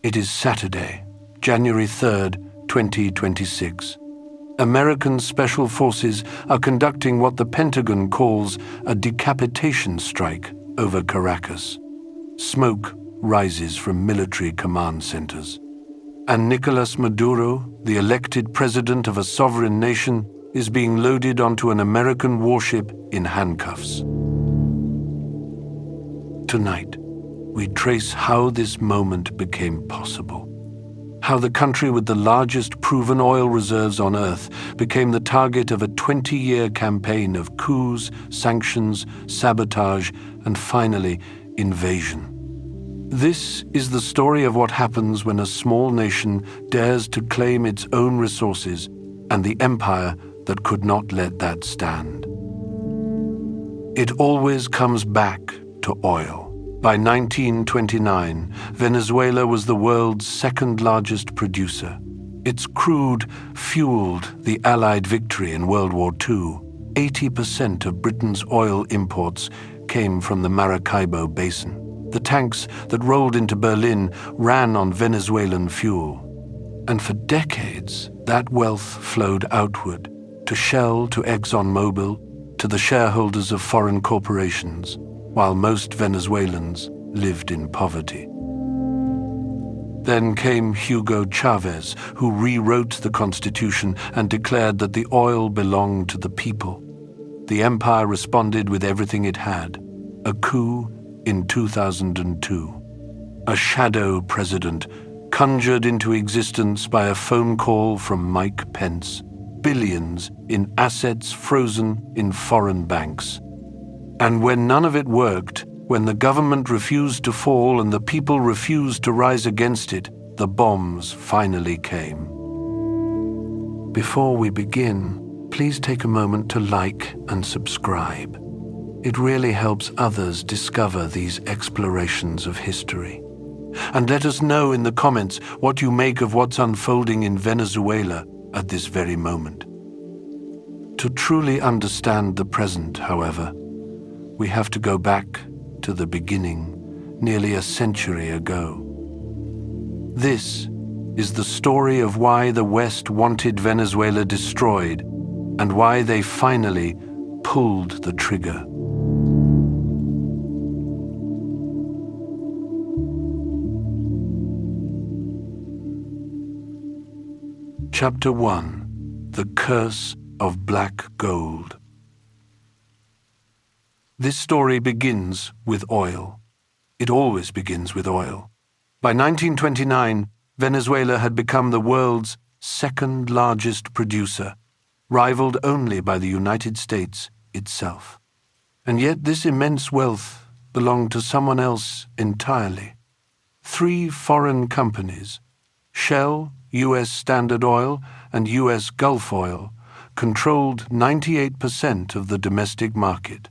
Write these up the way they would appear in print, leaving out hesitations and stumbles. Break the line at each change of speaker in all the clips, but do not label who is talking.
It is Saturday, January 3rd, 2026. American Special Forces are conducting what the Pentagon calls a decapitation strike over Caracas. Smoke rises from military command centers. And Nicolas Maduro, the elected president of a sovereign nation, is being loaded onto an American warship in handcuffs. Tonight, we trace how this moment became possible. How the country with the largest proven oil reserves on Earth became the target of a 20-year campaign of coups, sanctions, sabotage, and finally, invasion. This is the story of what happens when a small nation dares to claim its own resources and the empire that could not let that stand. It always comes back to oil. By 1929, Venezuela was the world's second-largest producer. Its crude fueled the Allied victory in World War II. 80% of Britain's oil imports came from the Maracaibo Basin. The tanks that rolled into Berlin ran on Venezuelan fuel. And for decades, that wealth flowed outward, to Shell, to ExxonMobil, to the shareholders of foreign corporations, while most Venezuelans lived in poverty. Then came Hugo Chavez, who rewrote the constitution and declared that the oil belonged to the people. The empire responded with everything it had: a coup in 2002. A shadow president conjured into existence by a phone call from Mike Pence. Billions in assets frozen in foreign banks. And when none of it worked, when the government refused to fall and the people refused to rise against it, the bombs finally came. Before we begin, please take a moment to like and subscribe. It really helps others discover these explorations of history. And let us know in the comments what you make of what's unfolding in Venezuela at this very moment. To truly understand the present, however, we have to go back to the beginning, nearly a century ago. This is the story of why the West wanted Venezuela destroyed and why they finally pulled the trigger. Chapter 1: The Curse of Black Gold. This story begins with oil. It always begins with oil. By 1929, Venezuela had become the world's second-largest producer, rivaled only by the United States itself. And yet this immense wealth belonged to someone else entirely. 3 foreign companies, Shell, U.S. Standard Oil, and U.S. Gulf Oil, controlled 98% of the domestic market.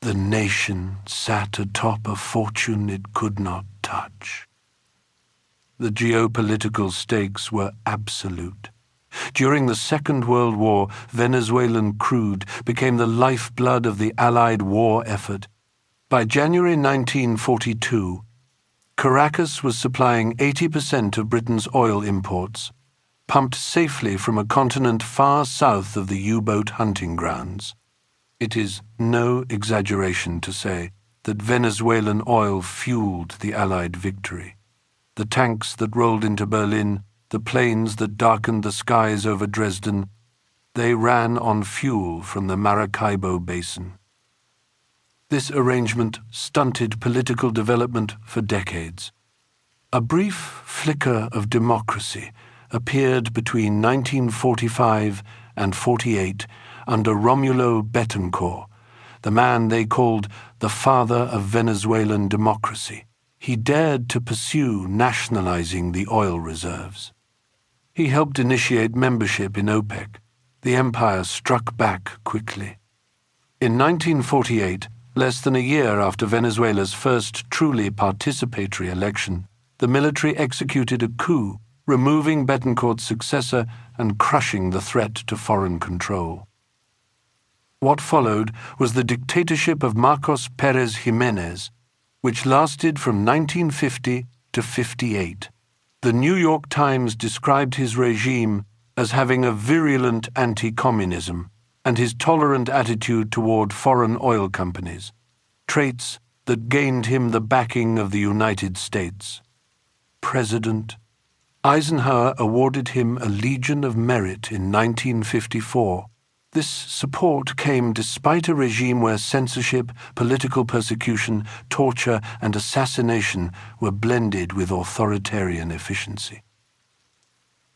The nation sat atop a fortune it could not touch. The geopolitical stakes were absolute. During the Second World War, Venezuelan crude became the lifeblood of the Allied war effort. By January 1942, Caracas was supplying 80% of Britain's oil imports, pumped safely from a continent far south of the U-boat hunting grounds. It is no exaggeration to say that Venezuelan oil fueled the Allied victory. The tanks that rolled into Berlin, the planes that darkened the skies over Dresden, they ran on fuel from the Maracaibo Basin. This arrangement stunted political development for decades. A brief flicker of democracy appeared between 1945 and 48 under Romulo Betancourt, the man they called the father of Venezuelan democracy. He dared to pursue nationalizing the oil reserves. He helped initiate membership in OPEC. The empire struck back quickly. In 1948, less than a year after Venezuela's first truly participatory election, the military executed a coup, removing Betancourt's successor and crushing the threat to foreign control. What followed was the dictatorship of Marcos Pérez Jiménez, which lasted from 1950 to 58. The New York Times described his regime as having a virulent anti-communism and his tolerant attitude toward foreign oil companies, traits that gained him the backing of the United States. President Eisenhower awarded him a Legion of Merit in 1954. This support came despite a regime where censorship, political persecution, torture, and assassination were blended with authoritarian efficiency.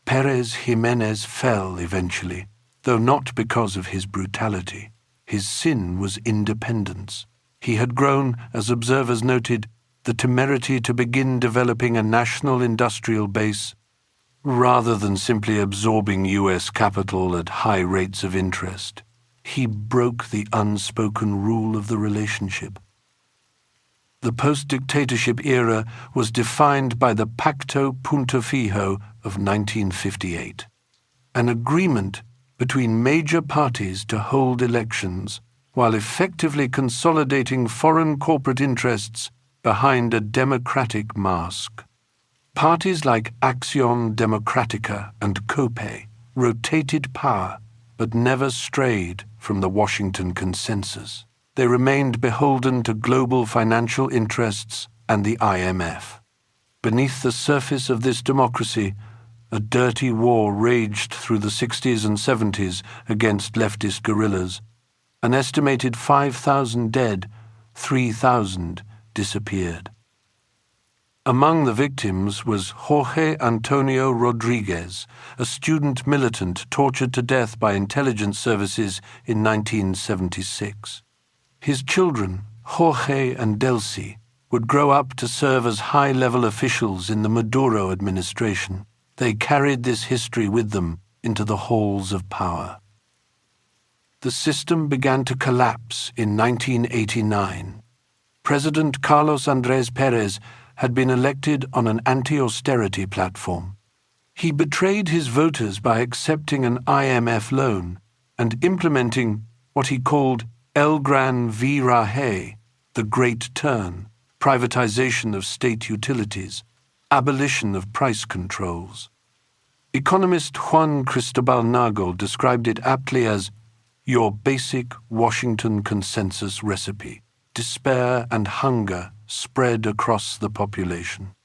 Pérez Jiménez fell eventually, though not because of his brutality. His sin was independence. He had grown, as observers noted, the temerity to begin developing a national industrial base rather than simply absorbing U.S. capital at high rates of interest. He broke the unspoken rule of the relationship. The post-dictatorship era was defined by the Pacto Punto Fijo of 1958, an agreement between major parties to hold elections while effectively consolidating foreign corporate interests behind a democratic mask. Parties like Acción Democrática and COPE rotated power but never strayed from the Washington Consensus. They remained beholden to global financial interests and the IMF. Beneath the surface of this democracy, a dirty war raged through the 60s and 70s against leftist guerrillas. An estimated 5,000 dead, 3,000 disappeared. Among the victims was Jorge Antonio Rodriguez, a student militant tortured to death by intelligence services in 1976. His children, Jorge and Delcy, would grow up to serve as high-level officials in the Maduro administration. They carried this history with them into the halls of power. The system began to collapse in 1989. President Carlos Andrés Pérez had been elected on an anti-austerity platform. He betrayed his voters by accepting an IMF loan and implementing what he called El Gran Viraje, the Great Turn, privatization of state utilities, abolition of price controls. Economist Juan Cristobal Nagel described it aptly as your basic Washington Consensus recipe: despair and hunger spread across the population.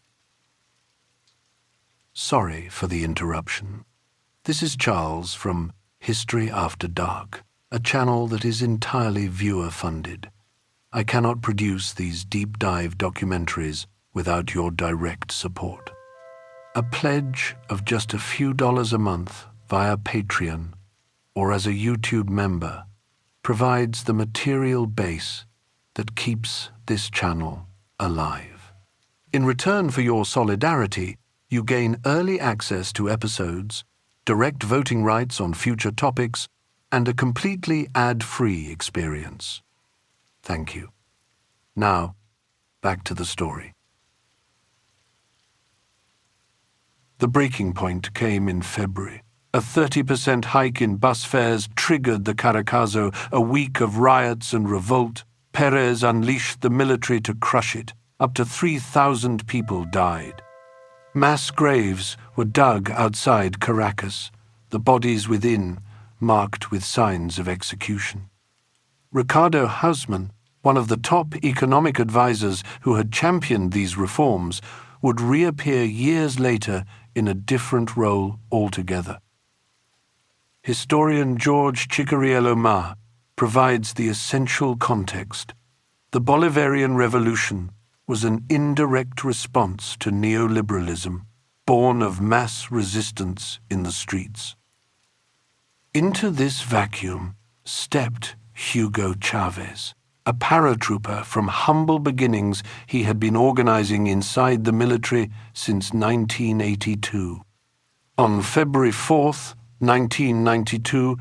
Sorry for the interruption. This is Charles from History After Dark, a channel that is entirely viewer-funded. I cannot produce these deep-dive documentaries without your direct support. A pledge of just a few dollars a month via Patreon or as a YouTube member provides the material base that keeps this channel alive. In return for your solidarity, you gain early access to episodes, direct voting rights on future topics, and a completely ad-free experience. Thank you. Now, back to the story. The breaking point came in February. A 30% hike in bus fares triggered the Caracazo, a week of riots and revolt. Pérez unleashed the military to crush it. Up to 3,000 people died. Mass graves were dug outside Caracas, the bodies within marked with signs of execution. Ricardo Hausmann, one of the top economic advisors who had championed these reforms, would reappear years later in a different role altogether. Historian George Chicariello Ma provides the essential context. The Bolivarian Revolution was an indirect response to neoliberalism, born of mass resistance in the streets. Into this vacuum stepped Hugo Chavez, a paratrooper from humble beginnings he had been organizing inside the military since 1982. On February 4th, 1992,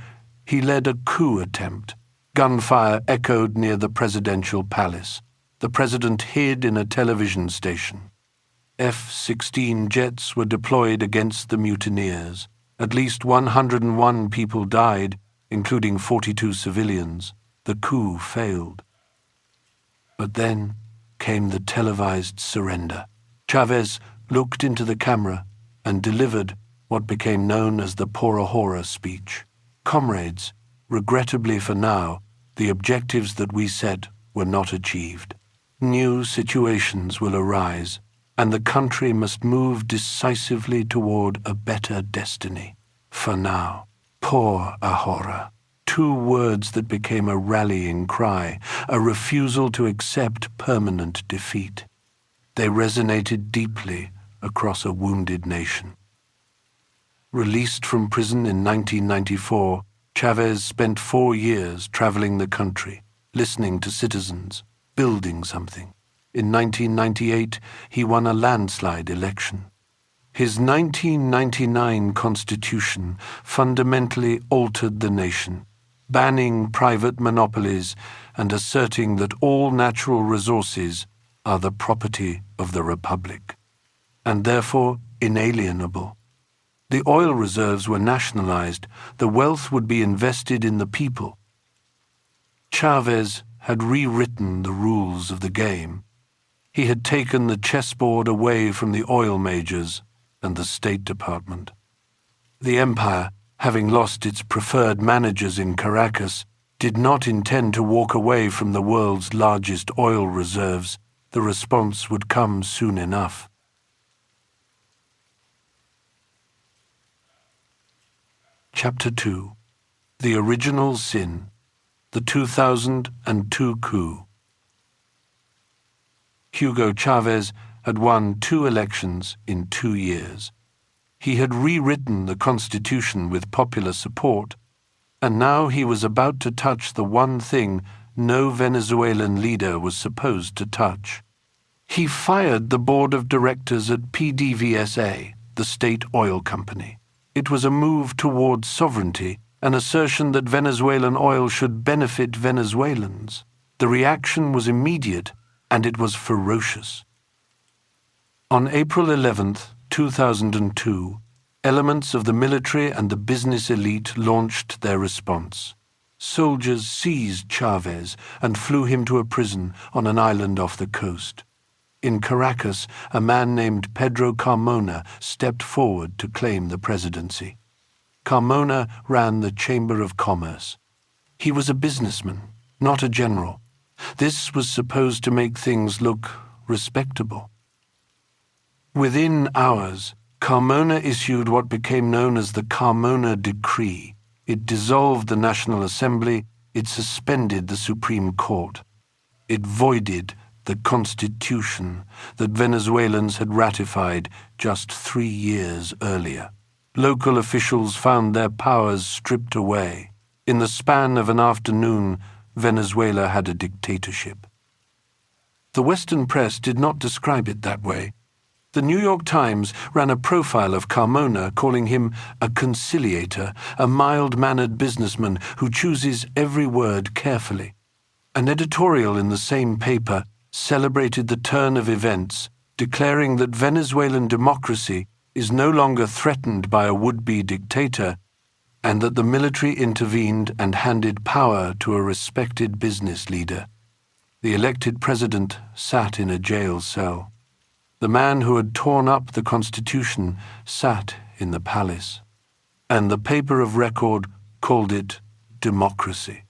he led a coup attempt. Gunfire echoed near the presidential palace. The president hid in a television station. F-16 jets were deployed against the mutineers. At least 101 people died, including 42 civilians. The coup failed. But then came the televised surrender. Chavez looked into the camera and delivered what became known as the Pora Hora speech. Comrades, regrettably for now, the objectives that we set were not achieved. New situations will arise, and the country must move decisively toward a better destiny. For now, Por Ahora, two words that became a rallying cry, a refusal to accept permanent defeat. They resonated deeply across a wounded nation. Released from prison in 1994, Chavez spent 4 years traveling the country, listening to citizens, building something. In 1998, he won a landslide election. His 1999 constitution fundamentally altered the nation, banning private monopolies and asserting that all natural resources are the property of the Republic, and therefore inalienable. The oil reserves were nationalized, the wealth would be invested in the people. Chavez had rewritten the rules of the game. He had taken the chessboard away from the oil majors and the State Department. The empire, having lost its preferred managers in Caracas, did not intend to walk away from the world's largest oil reserves. The response would come soon enough. Chapter 2. The Original Sin. The 2002 Coup. Hugo Chavez had won 2 elections in 2 years. He had rewritten the Constitution with popular support, and now he was about to touch the one thing no Venezuelan leader was supposed to touch. He fired the board of directors at PDVSA, the state oil company. It was a move towards sovereignty, an assertion that Venezuelan oil should benefit Venezuelans. The reaction was immediate, and it was ferocious. On April 11, 2002, elements of the military and the business elite launched their response. Soldiers seized Chavez and flew him to a prison on an island off the coast. In Caracas, a man named Pedro Carmona stepped forward to claim the presidency. Carmona ran the Chamber of Commerce. He was a businessman, not a general. This was supposed to make things look respectable. Within hours, Carmona issued what became known as the Carmona Decree. It dissolved the National Assembly, it suspended the Supreme Court. It voided the Constitution that Venezuelans had ratified just 3 years earlier. Local officials found their powers stripped away. In the span of an afternoon, Venezuela had a dictatorship. The Western press did not describe it that way. The New York Times ran a profile of Carmona, calling him a conciliator, a mild-mannered businessman who chooses every word carefully. An editorial in the same paper celebrated the turn of events, declaring that Venezuelan democracy is no longer threatened by a would-be dictator, and that the military intervened and handed power to a respected business leader. The elected president sat in a jail cell. The man who had torn up the Constitution sat in the palace, and the paper of record called it democracy.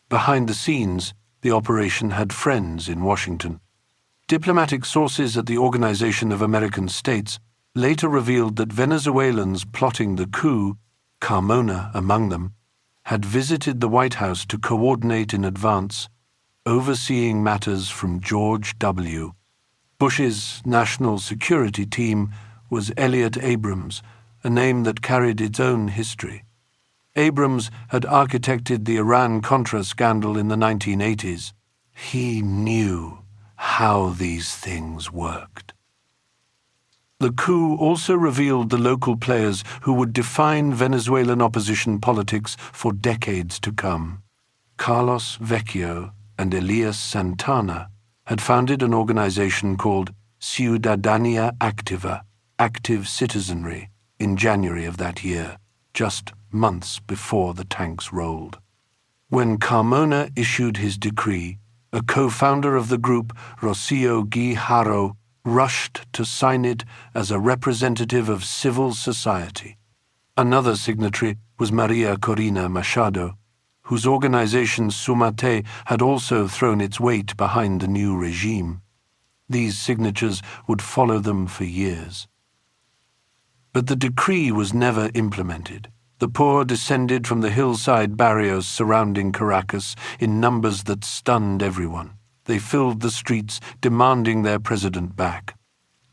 Behind the scenes, the operation had friends in Washington. Diplomatic sources at the Organization of American States later revealed that Venezuelans plotting the coup, Carmona among them, had visited the White House to coordinate in advance, overseeing matters from George W. Bush's national security team was Elliot Abrams, a name that carried its own history. Abrams had architected the Iran-Contra scandal in the 1980s. He knew how these things worked. The coup also revealed the local players who would define Venezuelan opposition politics for decades to come. Carlos Vecchio and Elias Santana had founded an organization called Ciudadanía Activa, Active Citizenry, in January of that year, just months before the tanks rolled. When Carmona issued his decree, a co-founder of the group, Rocio Guijarro, rushed to sign it as a representative of civil society. Another signatory was Maria Corina Machado, whose organization Sumate had also thrown its weight behind the new regime. These signatures would follow them for years. But the decree was never implemented. The poor descended from the hillside barrios surrounding Caracas in numbers that stunned everyone. They filled the streets, demanding their president back.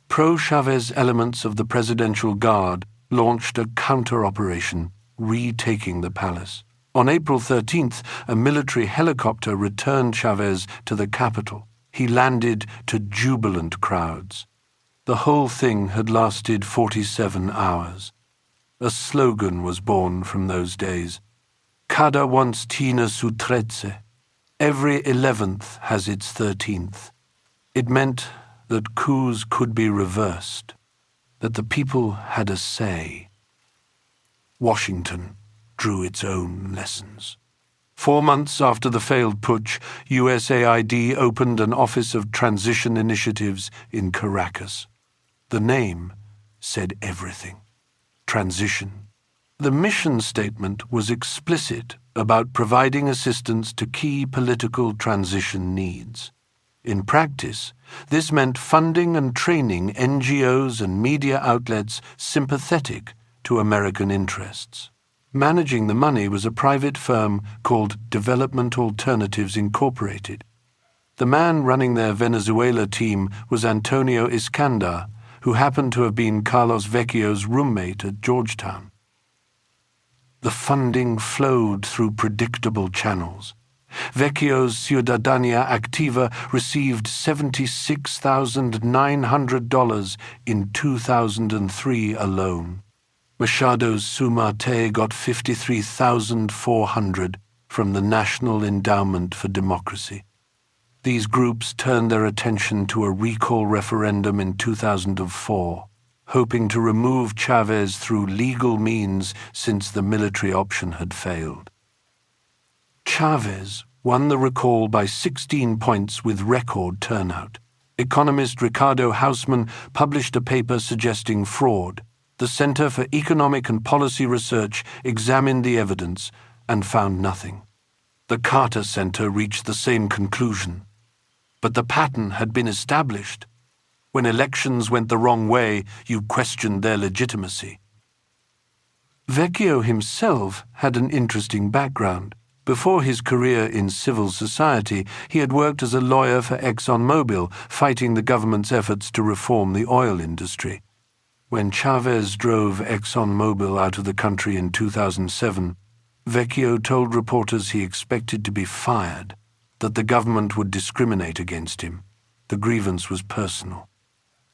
Pro-Chavez elements of the Presidential Guard launched a counter-operation, retaking the palace. On April 13th, a military helicopter returned Chavez to the capital. He landed to jubilant crowds. The whole thing had lasted 47 hours. A slogan was born from those days. Cada once tiene su trece. Every 11th has its 13th. It meant that coups could be reversed, that the people had a say. Washington drew its own lessons. 4 months after the failed putsch, USAID opened an Office of Transition Initiatives in Caracas. The name said everything. Transition. The mission statement was explicit about providing assistance to key political transition needs. In practice, this meant funding and training NGOs and media outlets sympathetic to American interests. Managing the money was a private firm called Development Alternatives Incorporated. The man running their Venezuela team was Antonio Iskandar, who happened to have been Carlos Vecchio's roommate at Georgetown. The funding flowed through predictable channels. Vecchio's Ciudadanía Activa received $76,900 in 2003 alone. Machado's Sumate got $53,400 from the National Endowment for Democracy. These groups turned their attention to a recall referendum in 2004, hoping to remove Chavez through legal means since the military option had failed. Chavez won the recall by 16 points with record turnout. Economist Ricardo Hausmann published a paper suggesting fraud. The Center for Economic and Policy Research examined the evidence and found nothing. The Carter Center reached the same conclusion. But the pattern had been established. When elections went the wrong way, you questioned their legitimacy. Vecchio himself had an interesting background. Before his career in civil society, he had worked as a lawyer for ExxonMobil, fighting the government's efforts to reform the oil industry. When Chavez drove ExxonMobil out of the country in 2007, Vecchio told reporters he expected to be fired, that the government would discriminate against him. The grievance was personal.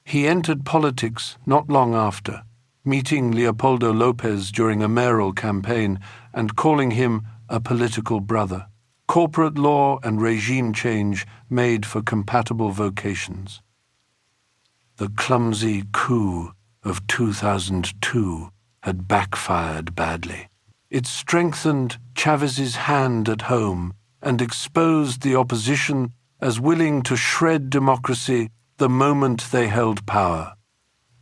He entered politics not long after, meeting Leopoldo Lopez during a mayoral campaign and calling him a political brother. Corporate law and regime change made for compatible vocations. The clumsy coup of 2002 had backfired badly. It strengthened Chavez's hand at home and exposed the opposition as willing to shred democracy the moment they held power.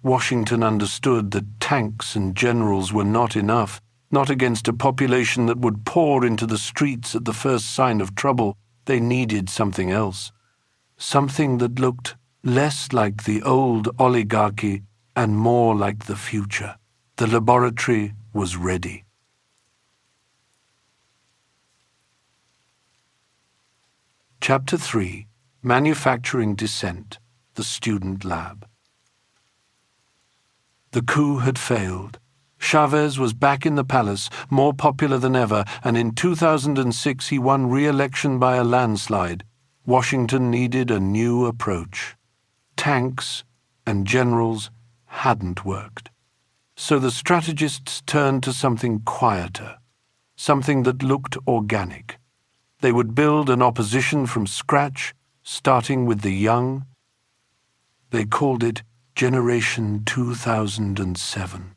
Washington understood that tanks and generals were not enough, not against a population that would pour into the streets at the first sign of trouble. They needed something else, something that looked less like the old oligarchy and more like the future. The laboratory was ready. Chapter 3. Manufacturing Dissent, the Student Lab. The coup had failed. Chavez was back in the palace, more popular than ever, and in 2006 he won re-election by a landslide. Washington needed a new approach. Tanks and generals hadn't worked. So the strategists turned to something quieter, something that looked organic. They would build an opposition from scratch, starting with the young. They called it Generation 2007.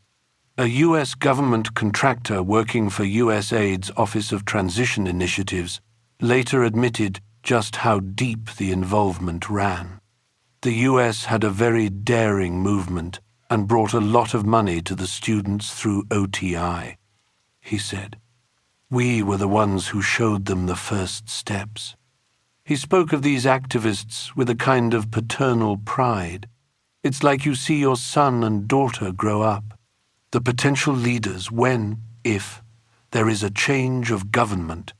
A U.S. government contractor working for USAID's Office of Transition Initiatives later admitted just how deep the involvement ran. The US had a very daring movement and brought a lot of money to the students through OTI, he said. We were the ones who showed them the first steps. He spoke of these activists with a kind of paternal pride. It's like you see your son and daughter grow up, the potential leaders when, if, there is a change of government.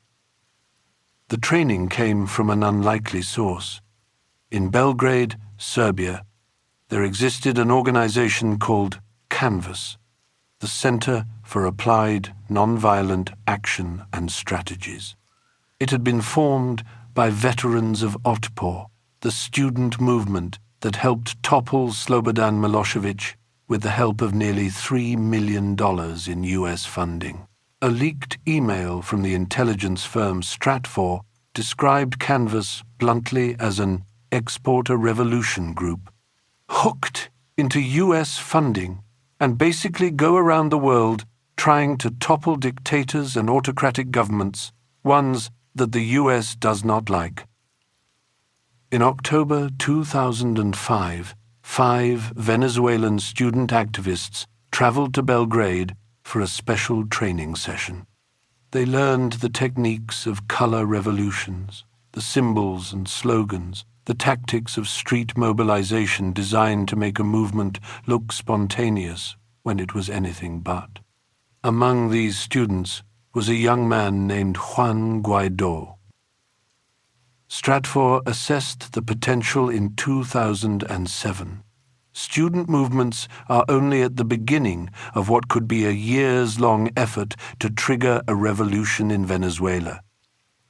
The training came from an unlikely source. In Belgrade, Serbia, there existed an organization called Canvas, the Center for Applied Nonviolent Action and Strategies. It had been formed by veterans of Otpor, the student movement that helped topple Slobodan Milosevic with the help of nearly $3 million in US funding. A leaked email from the intelligence firm Stratfor described Canvas bluntly as an exporter revolution group, hooked into US funding and basically go around the world trying to topple dictators and autocratic governments, ones that the US does not like. In October 2005, 5 Venezuelan student activists traveled to Belgrade for a special training session. They learned the techniques of color revolutions, the symbols and slogans, the tactics of street mobilization designed to make a movement look spontaneous when it was anything but. Among these students was a young man named Juan Guaidó. Stratfor assessed the potential in 2007. Student movements are only at the beginning of what could be a years-long effort to trigger a revolution in Venezuela.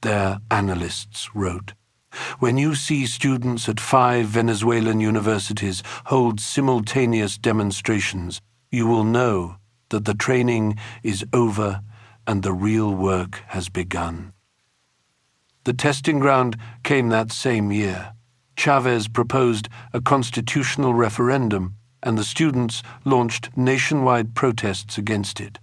Their analysts wrote, "When you see students at 5 Venezuelan universities hold simultaneous demonstrations, you will know that the training is over and the real work has begun." The testing ground came that same year. Chavez proposed a constitutional referendum, and the students launched nationwide protests against it.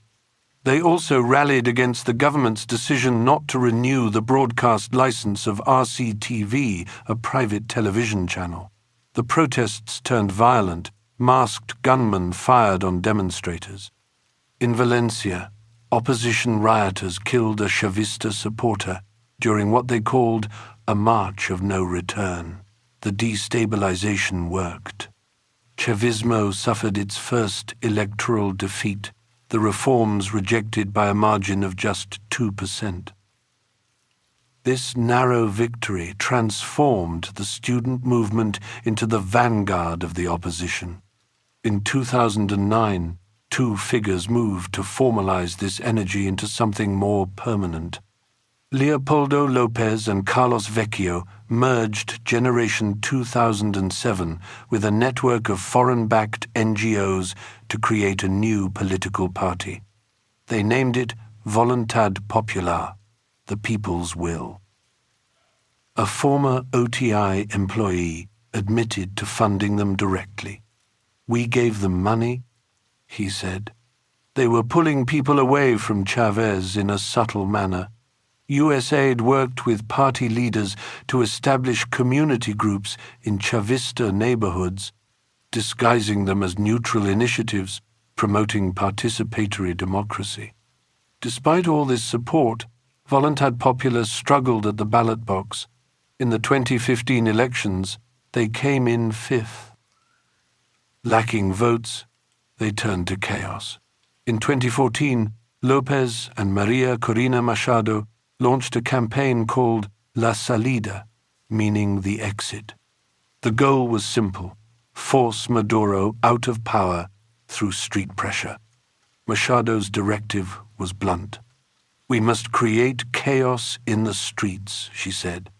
They also rallied against the government's decision not to renew the broadcast license of RCTV, a private television channel. The protests turned violent. Masked gunmen fired on demonstrators. In Valencia, opposition rioters killed a Chavista supporter during what they called a march of no return. The destabilization worked. Chavismo suffered its first electoral defeat, the reforms rejected by a margin of just 2%. This narrow victory transformed the student movement into the vanguard of the opposition. In 2009, 2 figures moved to formalize this energy into something more permanent. Leopoldo Lopez and Carlos Vecchio merged Generation 2007 with a network of foreign-backed NGOs to create a new political party. They named it Voluntad Popular, the People's Will. A former OTI employee admitted to funding them directly. "We gave them money," he said. "They were pulling people away from Chavez in a subtle manner. USAID worked with party leaders to establish community groups in Chavista neighborhoods, disguising them as neutral initiatives promoting participatory democracy. Despite all this support, Voluntad Popular struggled at the ballot box. In the 2015 elections, they came in 5th. Lacking votes, they turned to chaos. In 2014, Lopez and Maria Corina Machado launched a campaign called La Salida, meaning the exit. The goal was simple: force Maduro out of power through street pressure. Machado's directive was blunt. "We must create chaos in the streets," she said.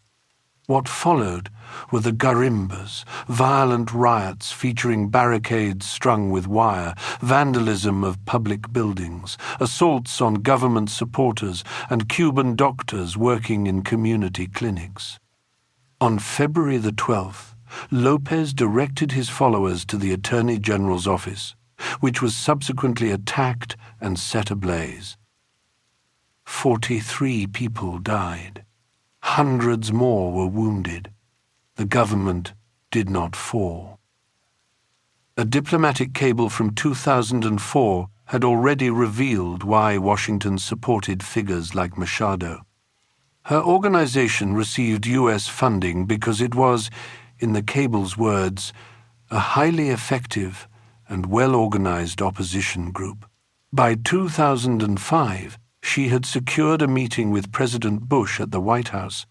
What followed were the garimbas, violent riots featuring barricades strung with wire, vandalism of public buildings, assaults on government supporters, and Cuban doctors working in community clinics. On February the 12th, Lopez directed his followers to the Attorney General's office, which was subsequently attacked and set ablaze. 43 people died. Hundreds more were wounded. The government did not fall. A diplomatic cable from 2004 had already revealed why Washington supported figures like Machado. Her organization received U.S. funding because it was, in the cable's words, a highly effective and well-organized opposition group. By 2005, she had secured a meeting with President Bush at the White House.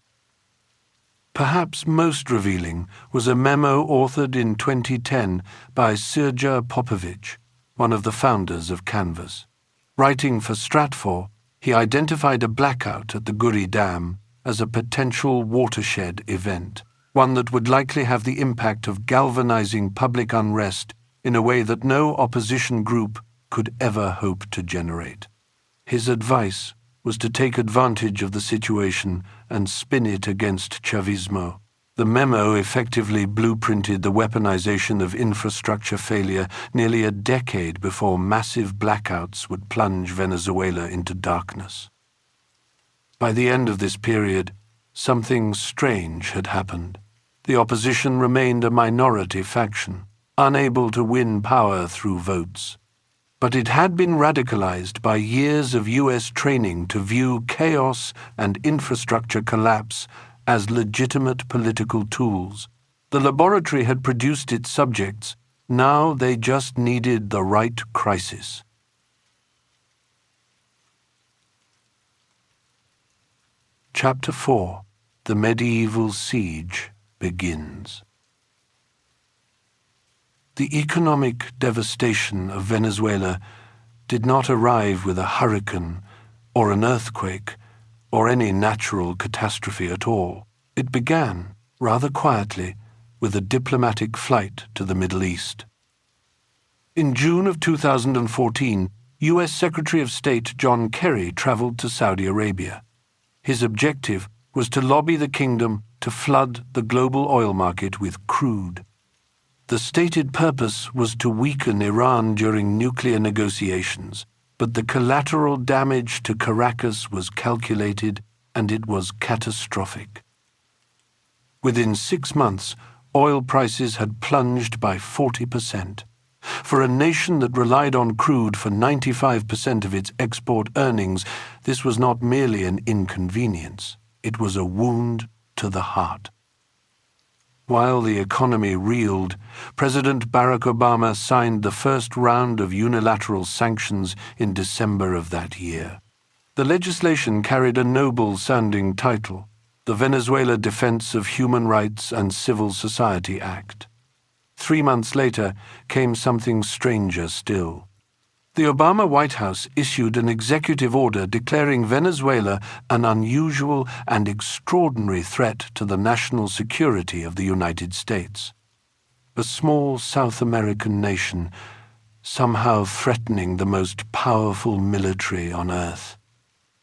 Perhaps most revealing was a memo authored in 2010 by Srdja Popovic, one of the founders of Canvas. Writing for Stratfor, he identified a blackout at the Guri Dam as a potential watershed event, one that would likely have the impact of galvanizing public unrest in a way that no opposition group could ever hope to generate. His advice was to take advantage of the situation and spin it against Chavismo. The memo effectively blueprinted the weaponization of infrastructure failure nearly a decade before massive blackouts would plunge Venezuela into darkness. By the end of this period, something strange had happened. The opposition remained a minority faction, unable to win power through votes. But it had been radicalized by years of U.S. training to view chaos and infrastructure collapse as legitimate political tools. The laboratory had produced its subjects. Now they just needed the right crisis. Chapter 4. The Medieval Siege begins. The economic devastation of Venezuela did not arrive with a hurricane or an earthquake or any natural catastrophe at all. It began, rather quietly, with a diplomatic flight to the Middle East. In June of 2014, U.S. Secretary of State John Kerry traveled to Saudi Arabia. His objective was to lobby the kingdom to flood the global oil market with crude. The stated purpose was to weaken Iran during nuclear negotiations, but the collateral damage to Caracas was calculated and it was catastrophic. Within 6 months, oil prices had plunged by 40%. For a nation that relied on crude for 95% of its export earnings, this was not merely an inconvenience, it was a wound to the heart. While the economy reeled, President Barack Obama signed the first round of unilateral sanctions in December of that year. The legislation carried a noble-sounding title, the Venezuela Defense of Human Rights and Civil Society Act. 3 months later came something stranger still. The Obama White House issued an executive order declaring Venezuela an unusual and extraordinary threat to the national security of the United States. A small South American nation, somehow threatening the most powerful military on earth.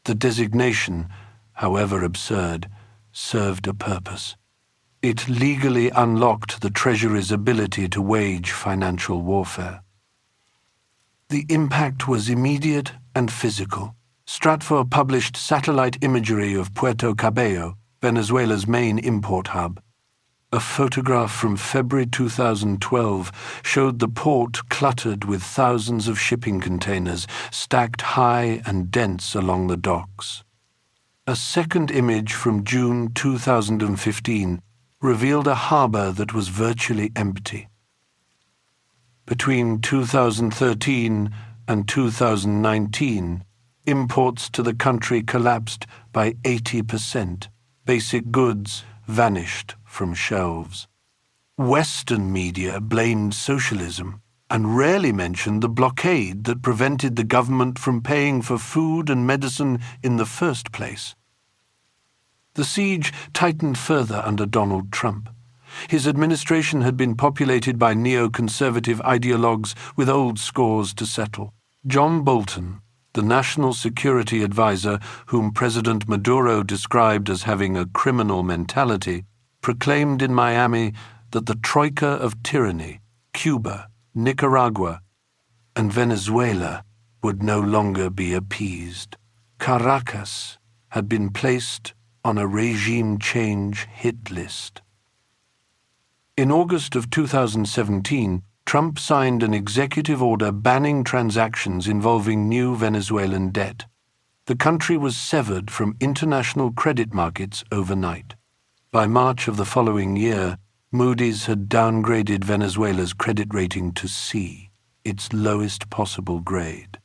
The designation, however absurd, served a purpose. It legally unlocked the Treasury's ability to wage financial warfare. The impact was immediate and physical. Stratfor published satellite imagery of Puerto Cabello, Venezuela's main import hub. A photograph from February 2012 showed the port cluttered with thousands of shipping containers stacked high and dense along the docks. A second image from June 2015 revealed a harbor that was virtually empty. Between 2013 and 2019, imports to the country collapsed by 80%. Basic goods vanished from shelves. Western media blamed socialism and rarely mentioned the blockade that prevented the government from paying for food and medicine in the first place. The siege tightened further under Donald Trump. His administration had been populated by neoconservative ideologues with old scores to settle. John Bolton, the national security advisor whom President Maduro described as having a criminal mentality, proclaimed in Miami that the troika of tyranny, Cuba, Nicaragua, and Venezuela would no longer be appeased. Caracas had been placed on a regime change hit list. In August of 2017, Trump signed an executive order banning transactions involving new Venezuelan debt. The country was severed from international credit markets overnight. By March of the following year, Moody's had downgraded Venezuela's credit rating to C, its lowest possible grade.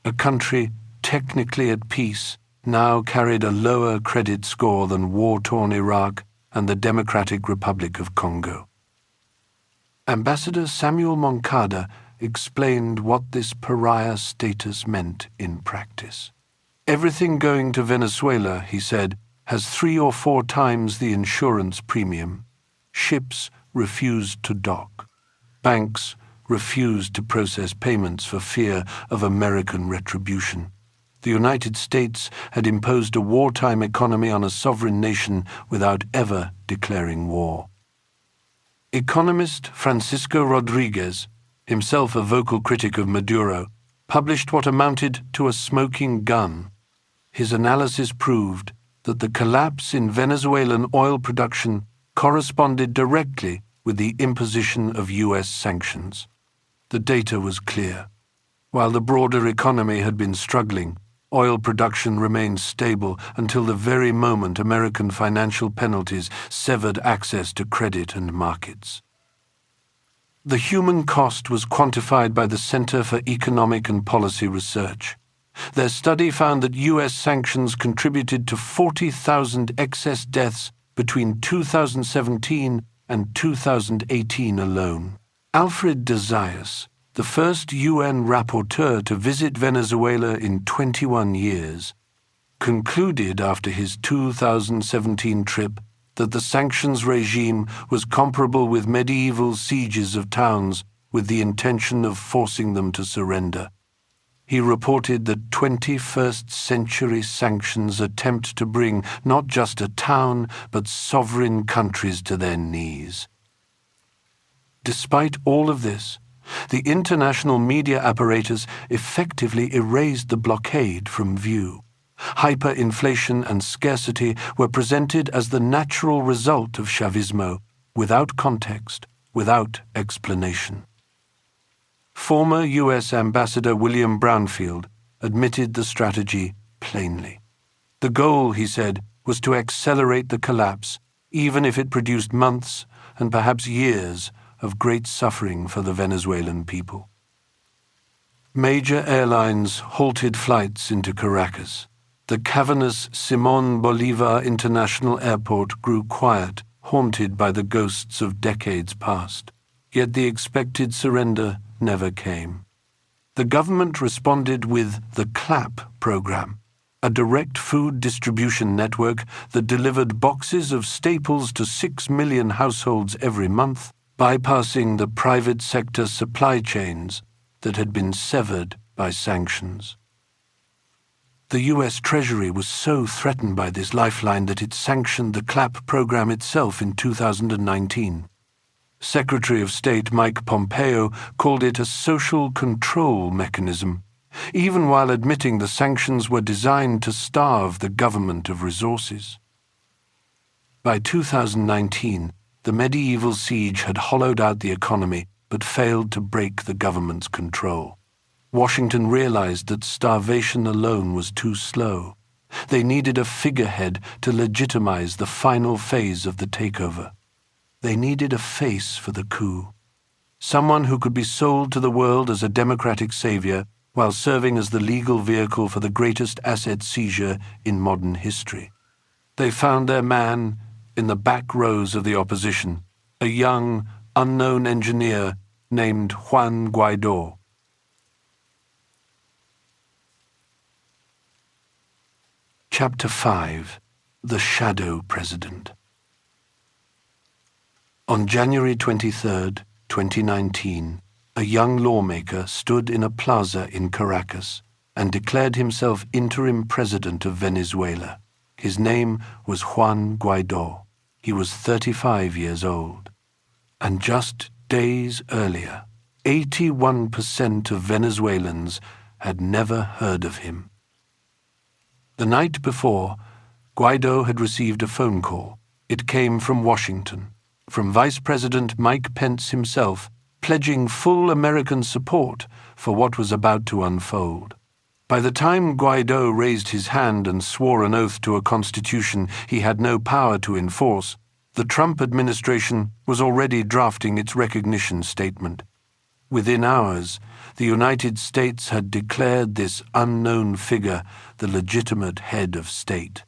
A country technically at peace now carried a lower credit score than war-torn Iraq and the Democratic Republic of Congo. Ambassador Samuel Moncada explained what this pariah status meant in practice. Everything going to Venezuela, he said, has 3 or 4 times the insurance premium. Ships refused to dock. Banks refused to process payments for fear of American retribution. The United States had imposed a wartime economy on a sovereign nation without ever declaring war. Economist Francisco Rodriguez, himself a vocal critic of Maduro, published what amounted to a smoking gun. His analysis proved that the collapse in Venezuelan oil production corresponded directly with the imposition of U.S. sanctions. The data was clear. While the broader economy had been struggling, oil production remained stable until the very moment American financial penalties severed access to credit and markets. The human cost was quantified by the Center for Economic and Policy Research. Their study found that U.S. sanctions contributed to 40,000 excess deaths between 2017 and 2018 alone. Alfred de Zayas, the first UN rapporteur to visit Venezuela in 21 years, concluded after his 2017 trip that the sanctions regime was comparable with medieval sieges of towns with the intention of forcing them to surrender. He reported that 21st century sanctions attempt to bring not just a town but sovereign countries to their knees. Despite all of this, the international media apparatus effectively erased the blockade from view. Hyperinflation and scarcity were presented as the natural result of Chavismo, without context, without explanation. Former U.S. Ambassador William Brownfield admitted the strategy plainly. The goal, he said, was to accelerate the collapse, even if it produced months and perhaps years of great suffering for the Venezuelan people. Major airlines halted flights into Caracas. The cavernous Simón Bolívar International Airport grew quiet, haunted by the ghosts of decades past. Yet the expected surrender never came. The government responded with the CLAP program, a direct food distribution network that delivered boxes of staples to 6 million households every month, bypassing the private sector supply chains that had been severed by sanctions. The U.S. Treasury was so threatened by this lifeline that it sanctioned the CLAP program itself in 2019. Secretary of State Mike Pompeo called it a social control mechanism, even while admitting the sanctions were designed to starve the government of resources. By 2019, the medieval siege had hollowed out the economy but failed to break the government's control. Washington realized that starvation alone was too slow. They needed a figurehead to legitimize the final phase of the takeover. They needed a face for the coup, someone who could be sold to the world as a democratic savior while serving as the legal vehicle for the greatest asset seizure in modern history. They found their man in the back rows of the opposition, a young, unknown engineer named Juan Guaidó. Chapter 5. The Shadow President. On January 23, 2019, a young lawmaker stood in a plaza in Caracas and declared himself interim president of Venezuela. His name was Juan Guaidó. He was 35 years old. And just days earlier, 81% of Venezuelans had never heard of him. The night before, Guaidó had received a phone call. It came from Washington. from Vice President Mike Pence himself, pledging full American support for what was about to unfold. By the time Guaido raised his hand and swore an oath to a constitution he had no power to enforce, the Trump administration was already drafting its recognition statement. Within hours, the United States had declared this unknown figure the legitimate head of state.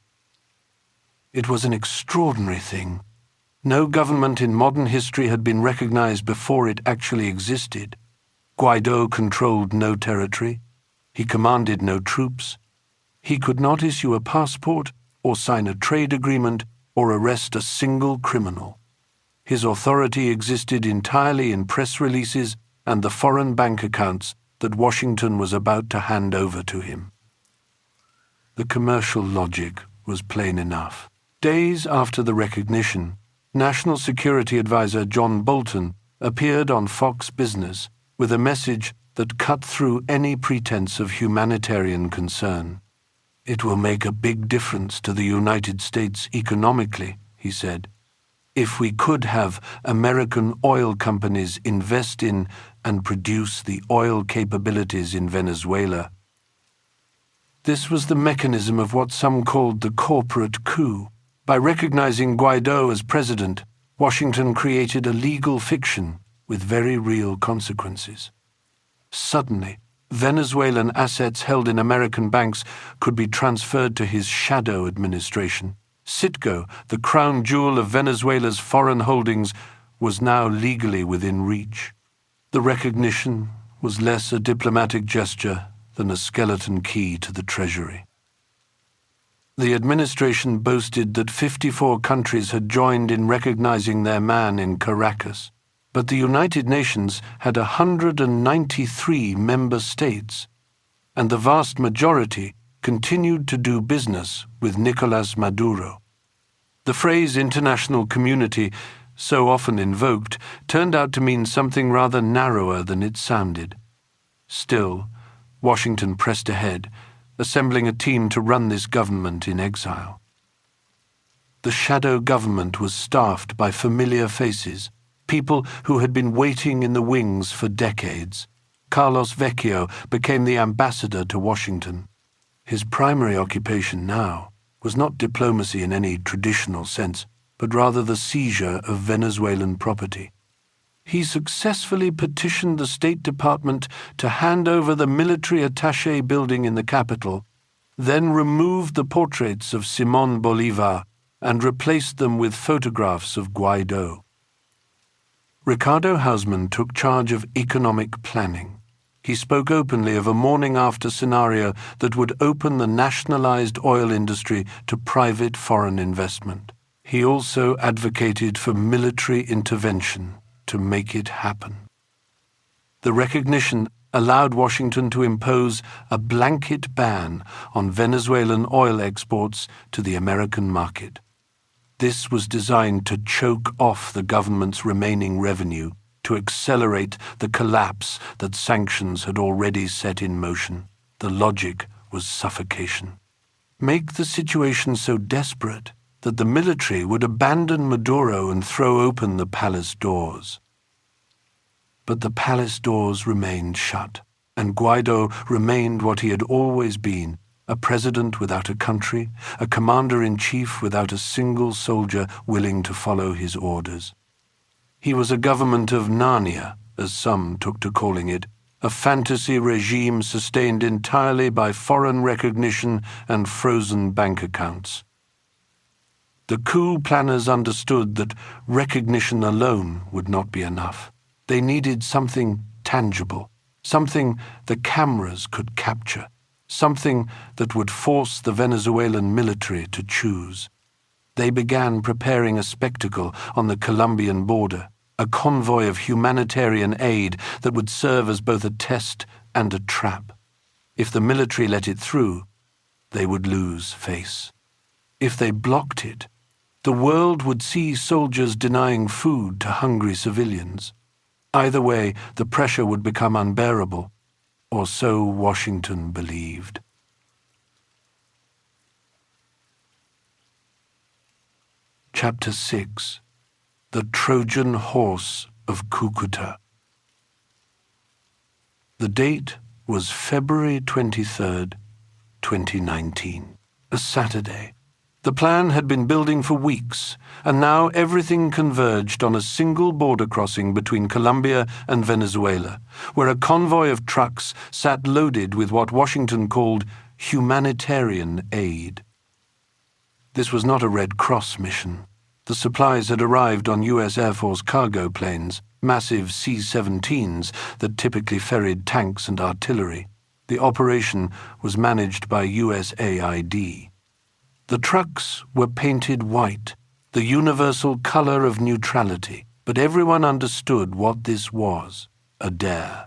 It was an extraordinary thing. No government in modern history had been recognized before it actually existed. Guaido controlled no territory. He commanded no troops. He could not issue a passport or sign a trade agreement or arrest a single criminal. His authority existed entirely in press releases and the foreign bank accounts that Washington was about to hand over to him. The commercial logic was plain enough. Days after the recognition, National Security Advisor John Bolton appeared on Fox Business with a message that cut through any pretense of humanitarian concern. "It will make a big difference to the United States economically," he said, "if we could have American oil companies invest in and produce the oil capabilities in Venezuela." This was the mechanism of what some called the corporate coup. By recognizing Guaido as president, Washington created a legal fiction with very real consequences. Suddenly, Venezuelan assets held in American banks could be transferred to his shadow administration. Citgo, the crown jewel of Venezuela's foreign holdings, was now legally within reach. The recognition was less a diplomatic gesture than a skeleton key to the Treasury. The administration boasted that 54 countries had joined in recognizing their man in Caracas, but the United Nations had 193 member states, and the vast majority continued to do business with Nicolás Maduro. The phrase international community, so often invoked, turned out to mean something rather narrower than it sounded. Still, Washington pressed ahead, assembling a team to run this government in exile. The shadow government was staffed by familiar faces, people who had been waiting in the wings for decades. Carlos Vecchio became the ambassador to Washington. His primary occupation now was not diplomacy in any traditional sense, but rather the seizure of Venezuelan property. He successfully petitioned the State Department to hand over the military attaché building in the capital, then removed the portraits of Simón Bolívar and replaced them with photographs of Guaido. Ricardo Hausmann took charge of economic planning. He spoke openly of a morning-after scenario that would open the nationalized oil industry to private foreign investment. He also advocated for military intervention to make it happen. The recognition allowed Washington to impose a blanket ban on Venezuelan oil exports to the American market. This was designed to choke off the government's remaining revenue, to accelerate the collapse that sanctions had already set in motion. The logic was suffocation. Make the situation so desperate that the military would abandon Maduro and throw open the palace doors. But the palace doors remained shut, and Guaido remained what he had always been, a president without a country, a commander-in-chief without a single soldier willing to follow his orders. He was a government of Narnia, as some took to calling it, a fantasy regime sustained entirely by foreign recognition and frozen bank accounts. The coup planners understood that recognition alone would not be enough. They needed something tangible, something the cameras could capture, something that would force the Venezuelan military to choose. They began preparing a spectacle on the Colombian border, a convoy of humanitarian aid that would serve as both a test and a trap. If the military let it through, they would lose face. If they blocked it, the world would see soldiers denying food to hungry civilians. Either way, the pressure would become unbearable, or so Washington believed. Chapter 6. the Trojan horse of Cúcuta. The date was February 23rd, 2019, a Saturday. The plan had been building for weeks, and now everything converged on a single border crossing between Colombia and Venezuela, where a convoy of trucks sat loaded with what Washington called humanitarian aid. This was not a Red Cross mission. The supplies had arrived on U.S. Air Force cargo planes, massive C-17s that typically ferried tanks and artillery. The operation was managed by USAID. The trucks were painted white, the universal color of neutrality, but everyone understood what this was, a dare.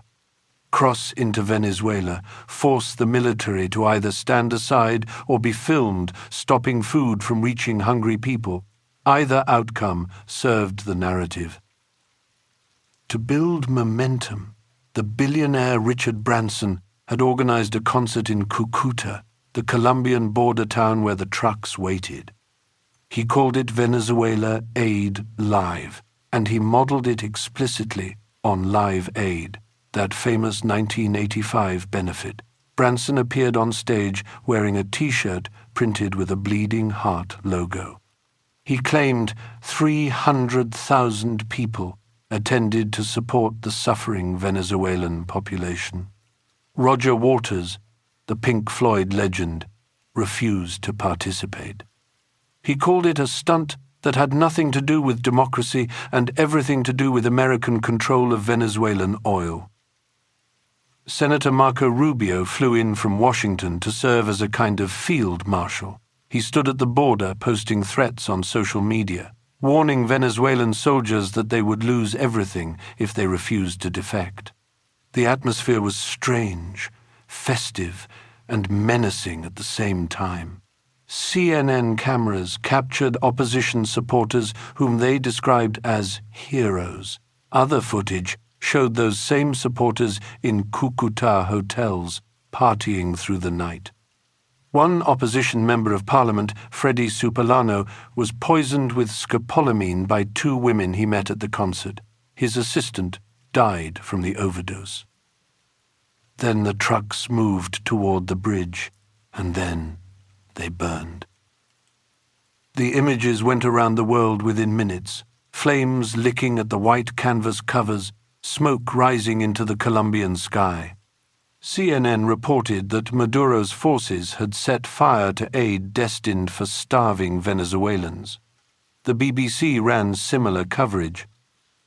Cross into Venezuela, force the military to either stand aside or be filmed, stopping food from reaching hungry people. Either outcome served the narrative. To build momentum, the billionaire Richard Branson had organized a concert in Cúcuta, the Colombian border town where the trucks waited. He called it Venezuela Aid Live, and he modeled it explicitly on Live Aid, that famous 1985 benefit. Branson appeared on stage wearing a T-shirt printed with a bleeding heart logo. He claimed 300,000 people attended to support the suffering Venezuelan population. Roger Waters, the Pink Floyd legend, refused to participate. He called it a stunt that had nothing to do with democracy and everything to do with American control of Venezuelan oil. Senator Marco Rubio flew in from Washington to serve as a kind of field marshal. He stood at the border posting threats on social media, warning Venezuelan soldiers that they would lose everything if they refused to defect. The atmosphere was strange, festive, and menacing at the same time. CNN cameras captured opposition supporters whom they described as heroes. Other footage showed those same supporters in Cúcuta hotels partying through the night. One opposition member of parliament, Freddie Supolano, was poisoned with scopolamine by two women he met at the concert. His assistant died from the overdose. Then the trucks moved toward the bridge, and then they burned. The images went around the world within minutes, flames licking at the white canvas covers, smoke rising into the Colombian sky. CNN reported that Maduro's forces had set fire to aid destined for starving Venezuelans. The BBC ran similar coverage.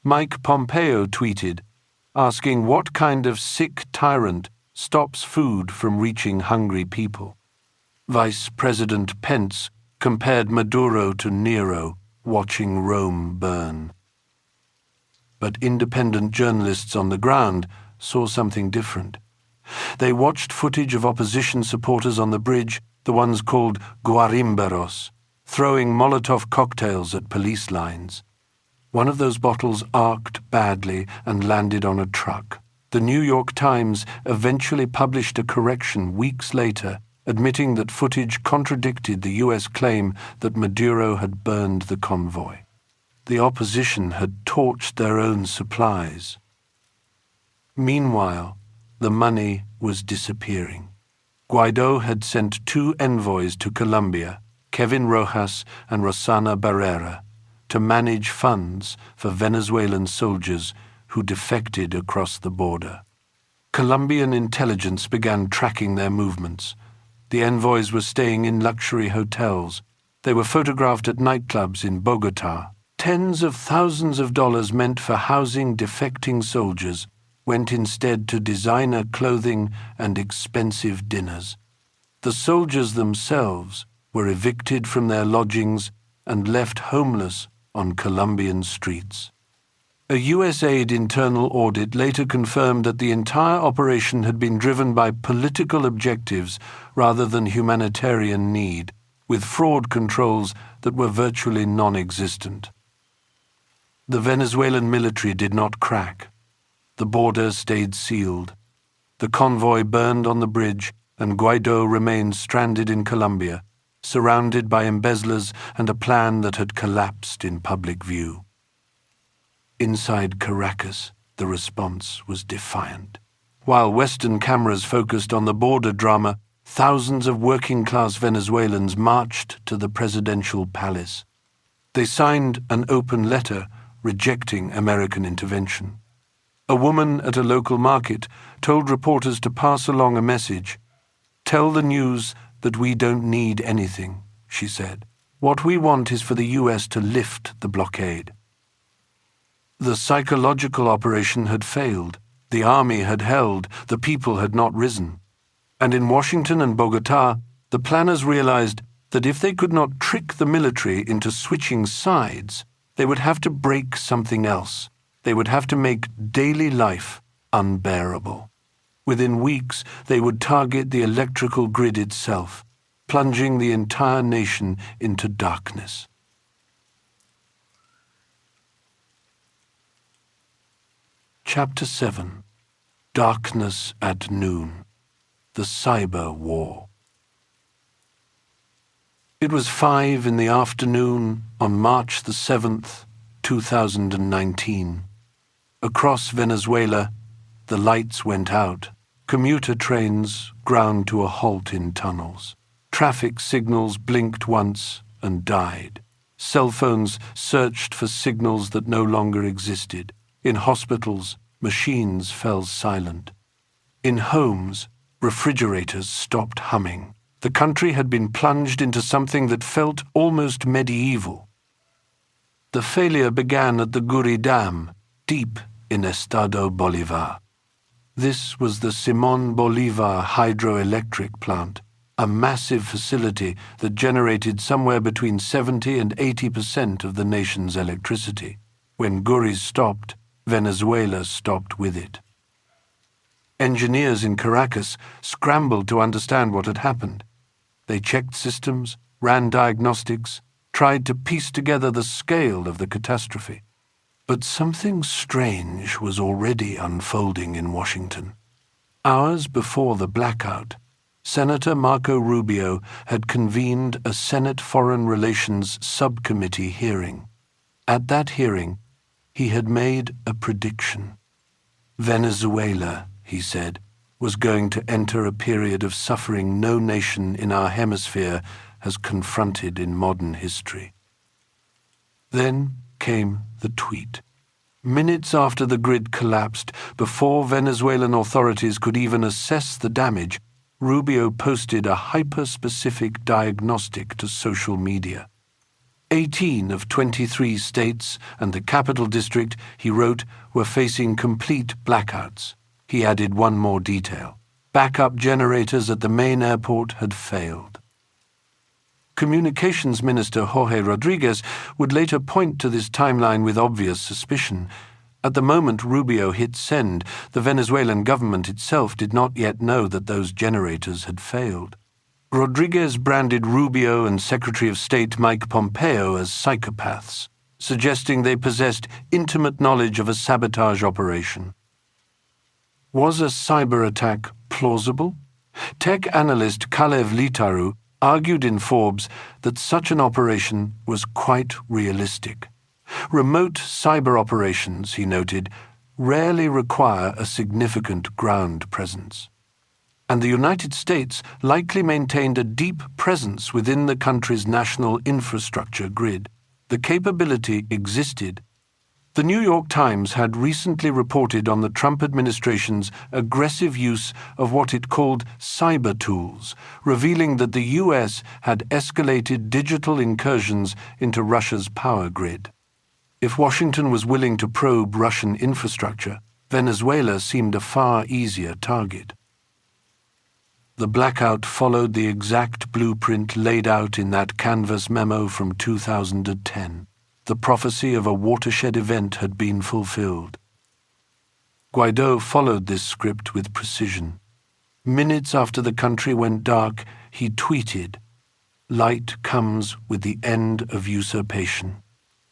Mike Pompeo tweeted, asking what kind of sick tyrant stops food from reaching hungry people. Vice President Pence compared Maduro to Nero watching Rome burn. But independent journalists on the ground saw something different. They watched footage of opposition supporters on the bridge, the ones called guarimberos, throwing Molotov cocktails at police lines. One of those bottles arced badly and landed on a truck. The New York Times eventually published a correction weeks later, admitting that footage contradicted the U.S. claim that Maduro had burned the convoy. The opposition had torched their own supplies. Meanwhile, the money was disappearing. Guaido had sent two envoys to Colombia, Kevin Rojas and Rosana Barrera, to manage funds for Venezuelan soldiers who defected across the border. Colombian intelligence began tracking their movements. The envoys were staying in luxury hotels. They were photographed at nightclubs in Bogotá. Tens of thousands of dollars meant for housing defecting soldiers went instead to designer clothing and expensive dinners. The soldiers themselves were evicted from their lodgings and left homeless on Colombian streets. A USAID internal audit later confirmed that the entire operation had been driven by political objectives rather than humanitarian need, with fraud controls that were virtually non-existent. The Venezuelan military did not crack. The border stayed sealed. The convoy burned on the bridge, and Guaido remained stranded in Colombia, surrounded by embezzlers and a plan that had collapsed in public view. Inside Caracas, the response was defiant. While Western cameras focused on the border drama, thousands of working-class Venezuelans marched to the presidential palace. They signed an open letter rejecting American intervention. A woman at a local market told reporters to pass along a message. "Tell the news that we don't need anything," she said. "What we want is for the U.S. to lift the blockade." The psychological operation had failed. The army had held. The people had not risen. And in Washington and Bogotá, the planners realized that if they could not trick the military into switching sides, they would have to break something else. They would have to make daily life unbearable. Within weeks, they would target the electrical grid itself, plunging the entire nation into darkness. Chapter 7. Darkness at Noon. The Cyber War. It was 5 in the afternoon on March the 7th, 2019. Across Venezuela, the lights went out. Commuter trains ground to a halt in tunnels. Traffic signals blinked once and died. Cell phones searched for signals that no longer existed. In hospitals, machines fell silent. In homes, refrigerators stopped humming. The country had been plunged into something that felt almost medieval. The failure began at the Guri Dam, deep in Estado Bolívar. This was the Simón Bolívar hydroelectric plant, a massive facility that generated somewhere between 70 and 80% of the nation's electricity. When Guri stopped, Venezuela stopped with it. Engineers in Caracas scrambled to understand what had happened. They checked systems, ran diagnostics, tried to piece together the scale of the catastrophe. But something strange was already unfolding in Washington. Hours before the blackout, Senator Marco Rubio had convened a Senate Foreign Relations Subcommittee hearing. At that hearing, he had made a prediction. Venezuela, he said, was going to enter a period of suffering no nation in our hemisphere has confronted in modern history. Then came the tweet. Minutes after the grid collapsed, before Venezuelan authorities could even assess the damage, Rubio posted a hyper-specific diagnostic to social media. 18 of 23 states and the capital district, he wrote, were facing complete blackouts. He added one more detail. Backup generators at the main airport had failed. Communications Minister Jorge Rodriguez would later point to this timeline with obvious suspicion. At the moment Rubio hit send, the Venezuelan government itself did not yet know that those generators had failed. Rodriguez branded Rubio and Secretary of State Mike Pompeo as psychopaths, suggesting they possessed intimate knowledge of a sabotage operation. Was a cyber attack plausible? Tech analyst Kalev Litaru argued in Forbes that such an operation was quite realistic. Remote cyber operations, he noted, rarely require a significant ground presence. And the United States likely maintained a deep presence within the country's national infrastructure grid. The capability existed. The New York Times had recently reported on the Trump administration's aggressive use of what it called cyber tools, revealing that the U.S. had escalated digital incursions into Russia's power grid. If Washington was willing to probe Russian infrastructure, Venezuela seemed a far easier target. The blackout followed the exact blueprint laid out in that canvas memo from 2010. The prophecy of a watershed event had been fulfilled. Guaido followed this script with precision. Minutes after the country went dark, he tweeted, "Light comes with the end of usurpation.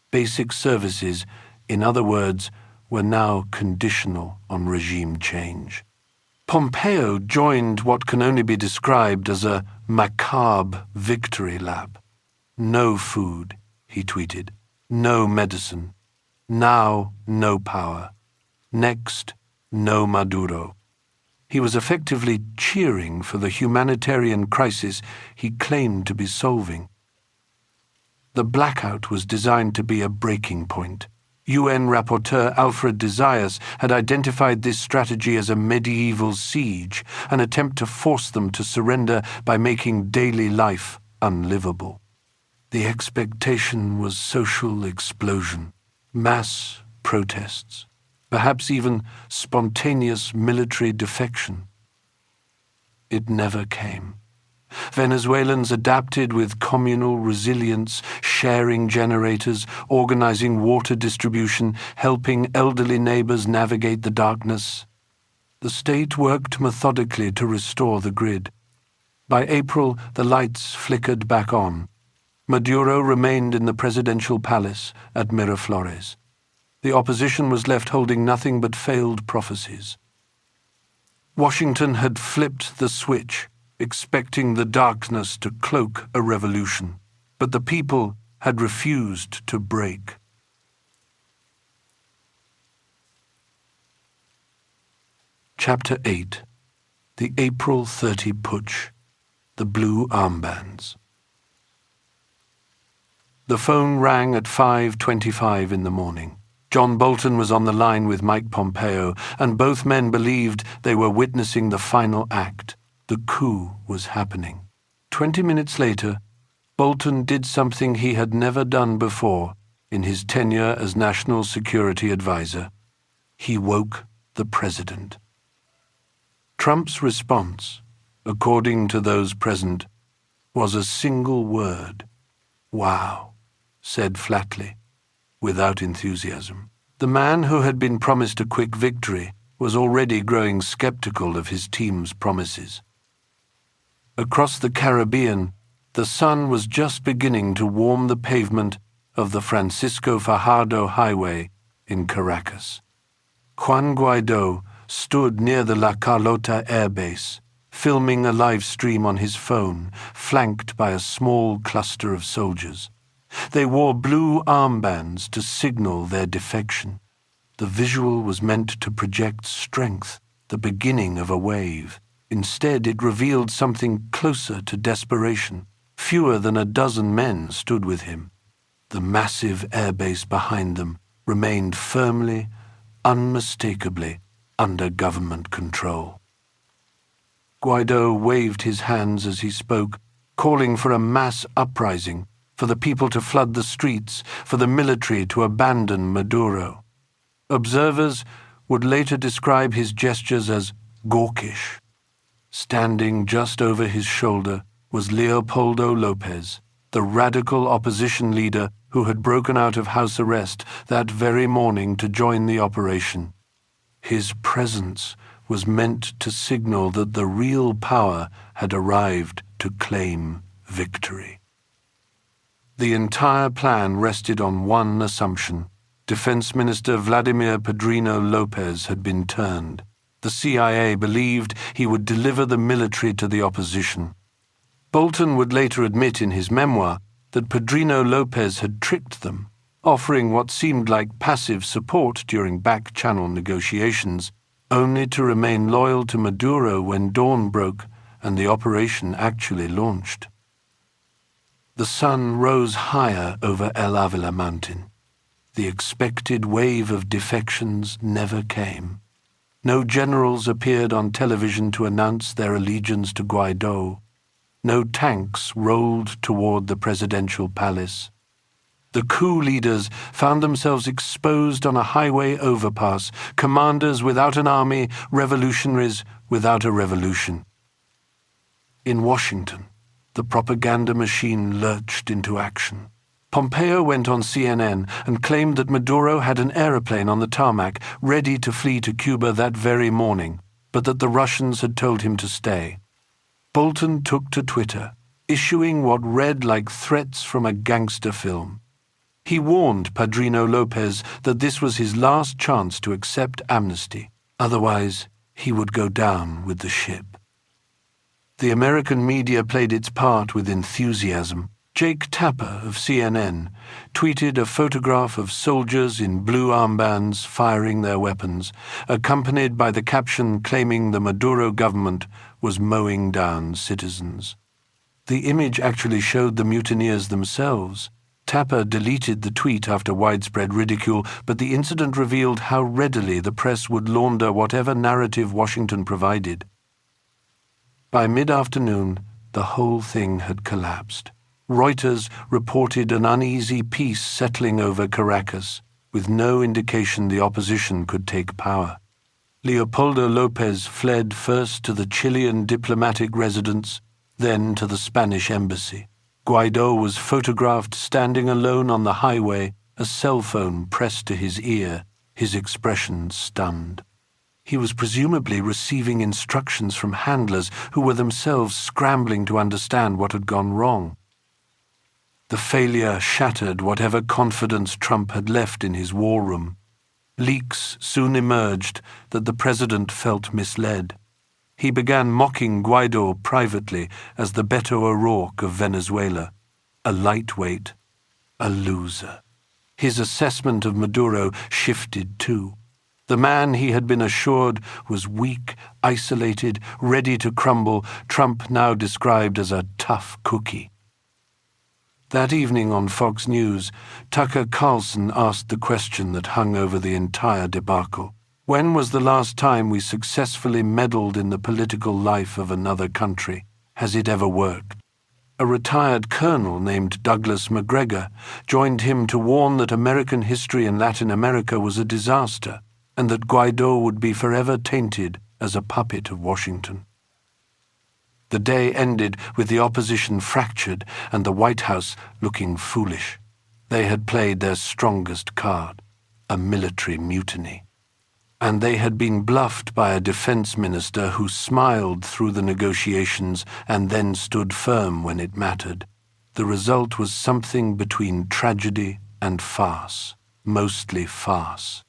Basic services, in other words, were now conditional on regime change." Pompeo joined what can only be described as a macabre victory lap. "No food," he tweeted. "No medicine. Now, no power. Next, no Maduro. He was effectively cheering for the humanitarian crisis he claimed to be solving. The blackout was designed to be a breaking point. UN Rapporteur Alfred de Zayas had identified this strategy as a medieval siege, an attempt to force them to surrender by making daily life unlivable. The expectation was social explosion, mass protests, perhaps even spontaneous military defection. It never came. Venezuelans adapted with communal resilience, sharing generators, organizing water distribution, helping elderly neighbors navigate the darkness. The state worked methodically to restore the grid. By April, the lights flickered back on. Maduro remained in the presidential palace at Miraflores. The opposition was left holding nothing but failed prophecies. Washington had flipped the switch, expecting the darkness to cloak a revolution, but the people had refused to break. Chapter 8. The April 30 Putsch. The Blue Armbands. The phone rang at 5:25 in the morning. John Bolton was on the line with Mike Pompeo, and both men believed they were witnessing the final act. The coup was happening. 20 minutes later, Bolton did something he had never done before in his tenure as National Security Advisor. He woke the president. Trump's response, according to those present, was a single word. "Wow," said flatly, without enthusiasm. The man who had been promised a quick victory was already growing skeptical of his team's promises. Across the Caribbean, the sun was just beginning to warm the pavement of the Francisco Fajardo Highway in Caracas. Juan Guaidó stood near the La Carlota Air Base, filming a live stream on his phone, flanked by a small cluster of soldiers. They wore blue armbands to signal their defection. The visual was meant to project strength, the beginning of a wave. Instead, it revealed something closer to desperation. Fewer than a dozen men stood with him. The massive airbase behind them remained firmly, unmistakably, under government control. Guaidó waved his hands as he spoke, calling for a mass uprising, for the people to flood the streets, for the military to abandon Maduro. Observers would later describe his gestures as gawkish. Standing just over his shoulder was Leopoldo López, the radical opposition leader who had broken out of house arrest that very morning to join the operation. His presence was meant to signal that the real power had arrived to claim victory. The entire plan rested on one assumption. Defense Minister Vladimir Padrino López had been turned. The CIA believed he would deliver the military to the opposition. Bolton would later admit in his memoir that Padrino López had tricked them, offering what seemed like passive support during back-channel negotiations, only to remain loyal to Maduro when dawn broke and the operation actually launched. The sun rose higher over El Avila mountain. The expected wave of defections never came. No generals appeared on television to announce their allegiance to Guaidó. No tanks rolled toward the presidential palace. The coup leaders found themselves exposed on a highway overpass, commanders without an army, revolutionaries without a revolution. In Washington, the propaganda machine lurched into action. Pompeo went on CNN and claimed that Maduro had an aeroplane on the tarmac ready to flee to Cuba that very morning, but that the Russians had told him to stay. Bolton took to Twitter, issuing what read like threats from a gangster film. He warned Padrino López that this was his last chance to accept amnesty, otherwise he would go down with the ship. The American media played its part with enthusiasm. Jake Tapper of CNN tweeted a photograph of soldiers in blue armbands firing their weapons, accompanied by the caption claiming the Maduro government was mowing down citizens. The image actually showed the mutineers themselves. Tapper deleted the tweet after widespread ridicule, but the incident revealed how readily the press would launder whatever narrative Washington provided. By mid-afternoon, the whole thing had collapsed. Reuters reported an uneasy peace settling over Caracas, with no indication the opposition could take power. Leopoldo López fled first to the Chilean diplomatic residence, then to the Spanish embassy. Guaidó was photographed standing alone on the highway, a cell phone pressed to his ear, his expression stunned. He was presumably receiving instructions from handlers who were themselves scrambling to understand what had gone wrong. The failure shattered whatever confidence Trump had left in his war room. Leaks soon emerged that the president felt misled. He began mocking Guaidó privately as the Beto O'Rourke of Venezuela, a lightweight, a loser. His assessment of Maduro shifted too. The man he had been assured was weak, isolated, ready to crumble, Trump now described as a tough cookie. That evening on Fox News, Tucker Carlson asked the question that hung over the entire debacle. When was the last time we successfully meddled in the political life of another country? Has it ever worked? A retired colonel named Douglas McGregor joined him to warn that American history in Latin America was a disaster and that Guaidó would be forever tainted as a puppet of Washington. The day ended with the opposition fractured and the White House looking foolish. They had played their strongest card, a military mutiny. And they had been bluffed by a defense minister who smiled through the negotiations and then stood firm when it mattered. The result was something between tragedy and farce, mostly farce.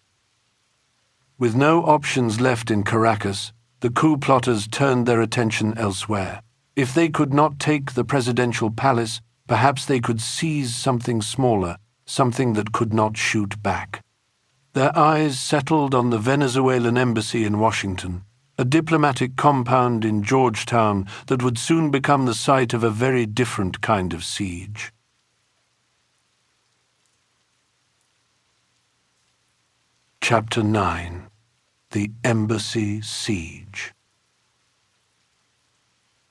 With no options left in Caracas, the coup plotters turned their attention elsewhere. If they could not take the presidential palace, perhaps they could seize something smaller, something that could not shoot back. Their eyes settled on the Venezuelan embassy in Washington, a diplomatic compound in Georgetown that would soon become the site of a very different kind of siege. Chapter 9. The Embassy Siege.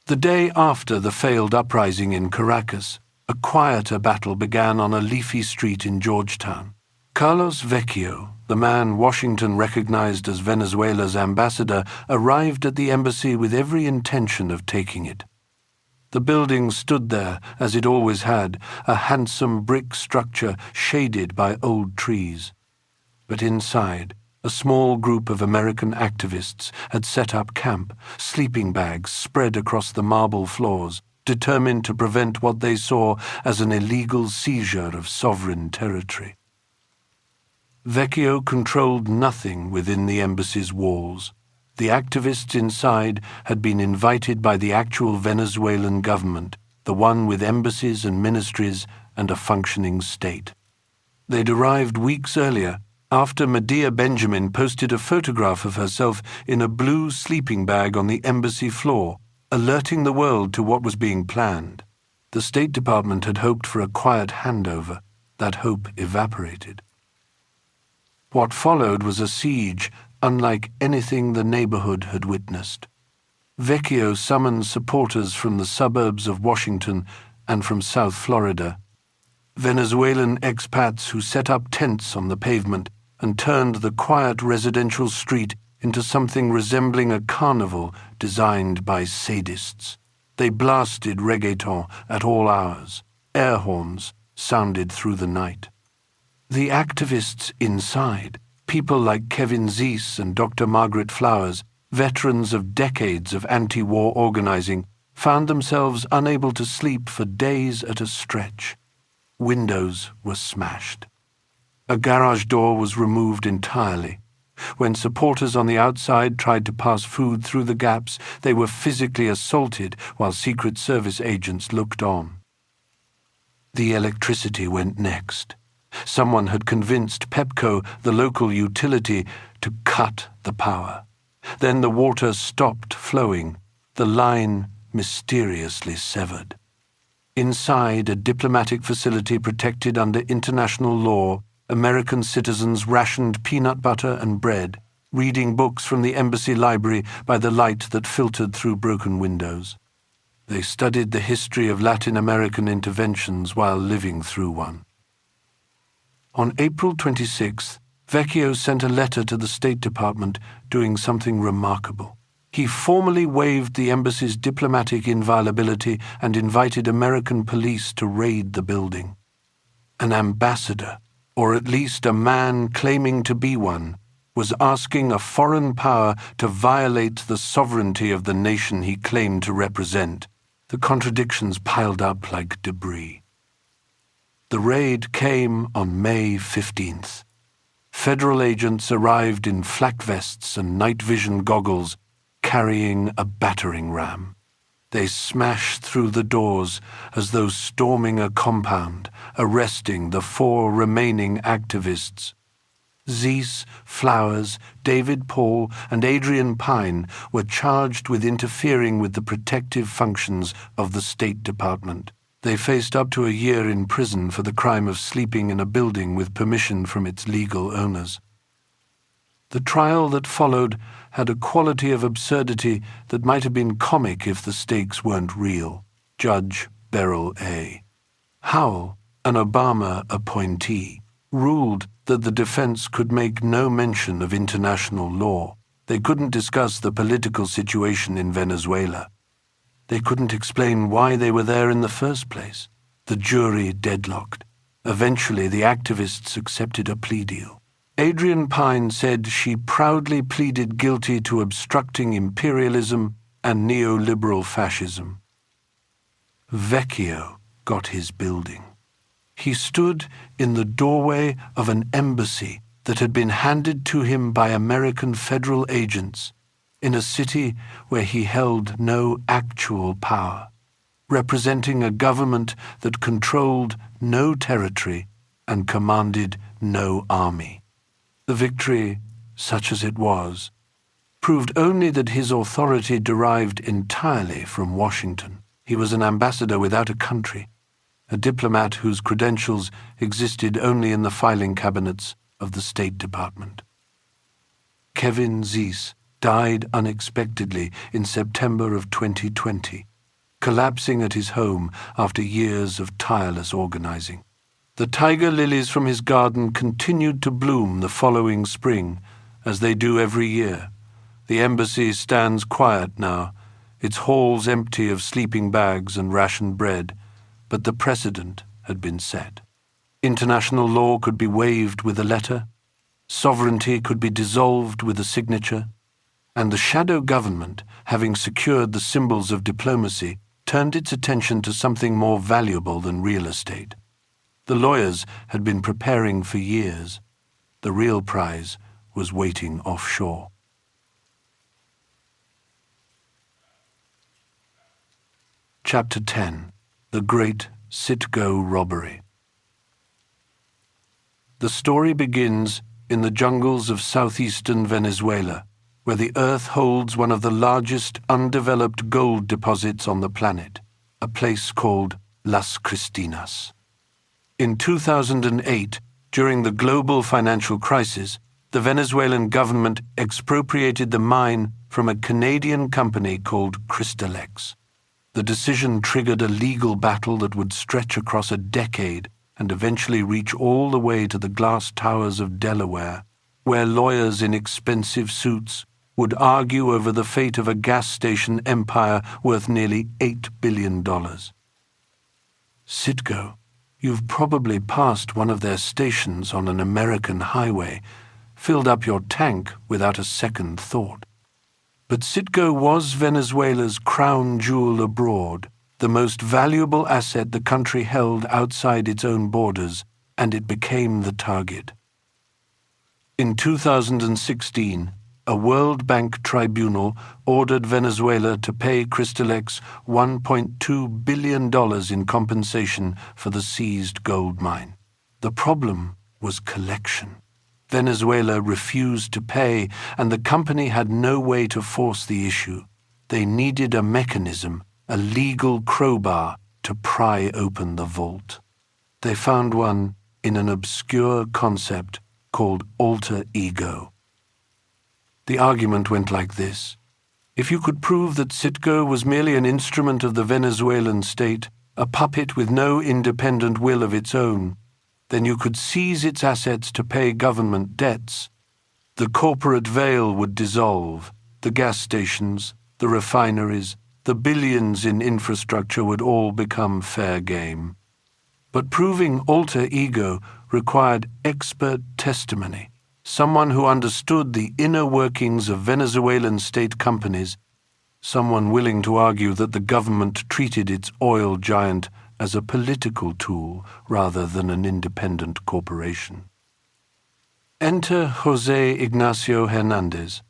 The day after the failed uprising in Caracas, a quieter battle began on a leafy street in Georgetown. Carlos Vecchio, the man Washington recognized as Venezuela's ambassador, arrived at the embassy with every intention of taking it. The building stood there, as it always had, a handsome brick structure shaded by old trees. But inside, a small group of American activists had set up camp, sleeping bags spread across the marble floors, determined to prevent what they saw as an illegal seizure of sovereign territory. Vecchio controlled nothing within the embassy's walls. The activists inside had been invited by the actual Venezuelan government, the one with embassies and ministries and a functioning state. They'd arrived weeks earlier, after Medea Benjamin posted a photograph of herself in a blue sleeping bag on the embassy floor, alerting the world to what was being planned. The State Department had hoped for a quiet handover. That hope evaporated. What followed was a siege unlike anything the neighborhood had witnessed. Vecchio summoned supporters from the suburbs of Washington and from South Florida. Venezuelan expats who set up tents on the pavement and turned the quiet residential street into something resembling a carnival designed by sadists. They blasted reggaeton at all hours. Air horns sounded through the night. The activists inside, people like Kevin Zeese and Dr. Margaret Flowers, veterans of decades of anti-war organizing, found themselves unable to sleep for days at a stretch. Windows were smashed. A garage door was removed entirely. When supporters on the outside tried to pass food through the gaps, they were physically assaulted while Secret Service agents looked on. The electricity went next. Someone had convinced Pepco, the local utility, to cut the power. Then the water stopped flowing, the line mysteriously severed. Inside a diplomatic facility protected under international law, American citizens rationed peanut butter and bread, reading books from the embassy library by the light that filtered through broken windows. They studied the history of Latin American interventions while living through one. On April 26th, Vecchio sent a letter to the State Department doing something remarkable. He formally waived the embassy's diplomatic inviolability and invited American police to raid the building. An ambassador, or at least a man claiming to be one, was asking a foreign power to violate the sovereignty of the nation he claimed to represent. The contradictions piled up like debris. The raid came on May 15th. Federal agents arrived in flak vests and night vision goggles, carrying a battering ram. They smashed through the doors as though storming a compound, arresting the 4 remaining activists. Zeiss, Flowers, David Paul, and Adrian Pine were charged with interfering with the protective functions of the State Department. They faced up to a year in prison for the crime of sleeping in a building with permission from its legal owners. The trial that followed had a quality of absurdity that might have been comic if the stakes weren't real. Judge Beryl A. Howell, an Obama appointee, ruled that the defense could make no mention of international law. They couldn't discuss the political situation in Venezuela. They couldn't explain why they were there in the first place. The jury deadlocked. Eventually, the activists accepted a plea deal. Adrian Pine said she proudly pleaded guilty to obstructing imperialism and neoliberal fascism. Vecchio got his building. He stood in the doorway of an embassy that had been handed to him by American federal agents in a city where he held no actual power, representing a government that controlled no territory and commanded no army. The victory, such as it was, proved only that his authority derived entirely from Washington. He was an ambassador without a country, a diplomat whose credentials existed only in the filing cabinets of the State Department. Kevin Zeiss died unexpectedly in September of 2020, collapsing at his home after years of tireless organizing. The tiger lilies from his garden continued to bloom the following spring, as they do every year. The embassy stands quiet now, its halls empty of sleeping bags and rationed bread, but the precedent had been set. International law could be waived with a letter, sovereignty could be dissolved with a signature, and the shadow government, having secured the symbols of diplomacy, turned its attention to something more valuable than real estate. The lawyers had been preparing for years. The real prize was waiting offshore. Chapter 10. The Great Citgo Robbery. The story begins in the jungles of southeastern Venezuela, where the earth holds one of the largest undeveloped gold deposits on the planet, a place called Las Cristinas. In 2008, during the global financial crisis, the Venezuelan government expropriated the mine from a Canadian company called Crystalex. The decision triggered a legal battle that would stretch across a decade and eventually reach all the way to the glass towers of Delaware, where lawyers in expensive suits would argue over the fate of a gas station empire worth nearly $8 billion. Citgo, you've probably passed one of their stations on an American highway, filled up your tank without a second thought. But Citgo was Venezuela's crown jewel abroad, the most valuable asset the country held outside its own borders, and it became the target. In 2016, a World Bank tribunal ordered Venezuela to pay Cristalex $1.2 billion in compensation for the seized gold mine. The problem was collection. Venezuela refused to pay, and the company had no way to force the issue. They needed a mechanism, a legal crowbar, to pry open the vault. They found one in an obscure concept called alter ego. The argument went like this. If you could prove that Citgo was merely an instrument of the Venezuelan state, a puppet with no independent will of its own, then you could seize its assets to pay government debts. The corporate veil would dissolve, the gas stations, the refineries, the billions in infrastructure would all become fair game. But proving alter ego required expert testimony, someone who understood the inner workings of Venezuelan state companies, someone willing to argue that the government treated its oil giant as a political tool rather than an independent corporation. Enter José Ignacio Hernández,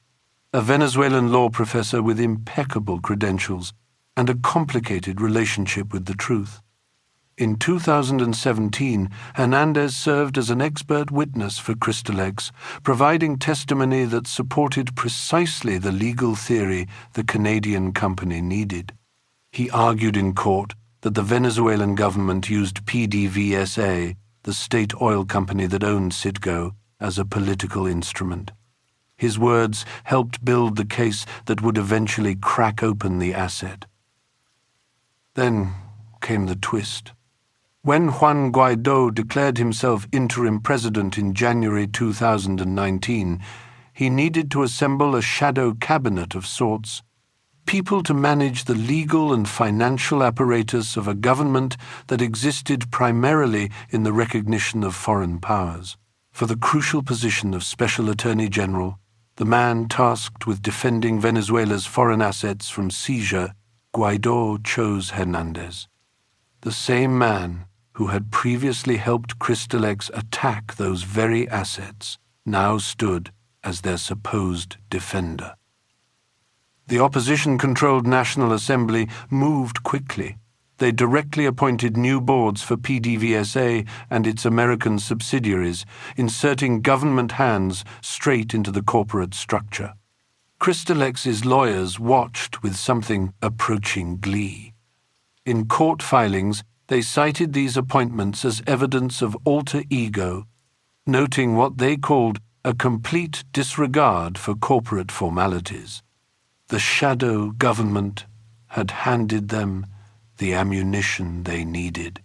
a Venezuelan law professor with impeccable credentials and a complicated relationship with the truth. In 2017, Hernández served as an expert witness for Cristalex, providing testimony that supported precisely the legal theory the Canadian company needed. He argued in court that the Venezuelan government used PDVSA, the state oil company that owned Citgo, as a political instrument. His words helped build the case that would eventually crack open the asset. Then came the twist. When Juan Guaidó declared himself interim president in January 2019, he needed to assemble a shadow cabinet of sorts, people to manage the legal and financial apparatus of a government that existed primarily in the recognition of foreign powers. For the crucial position of Special Attorney General, the man tasked with defending Venezuela's foreign assets from seizure, Guaidó chose Hernández. The same man who had previously helped Cristalex attack those very assets, now stood as their supposed defender. The opposition-controlled National Assembly moved quickly. They directly appointed new boards for PDVSA and its American subsidiaries, inserting government hands straight into the corporate structure. Crystalex's lawyers watched with something approaching glee. In court filings, they cited these appointments as evidence of alter ego, noting what they called a complete disregard for corporate formalities. The shadow government had handed them the ammunition they needed.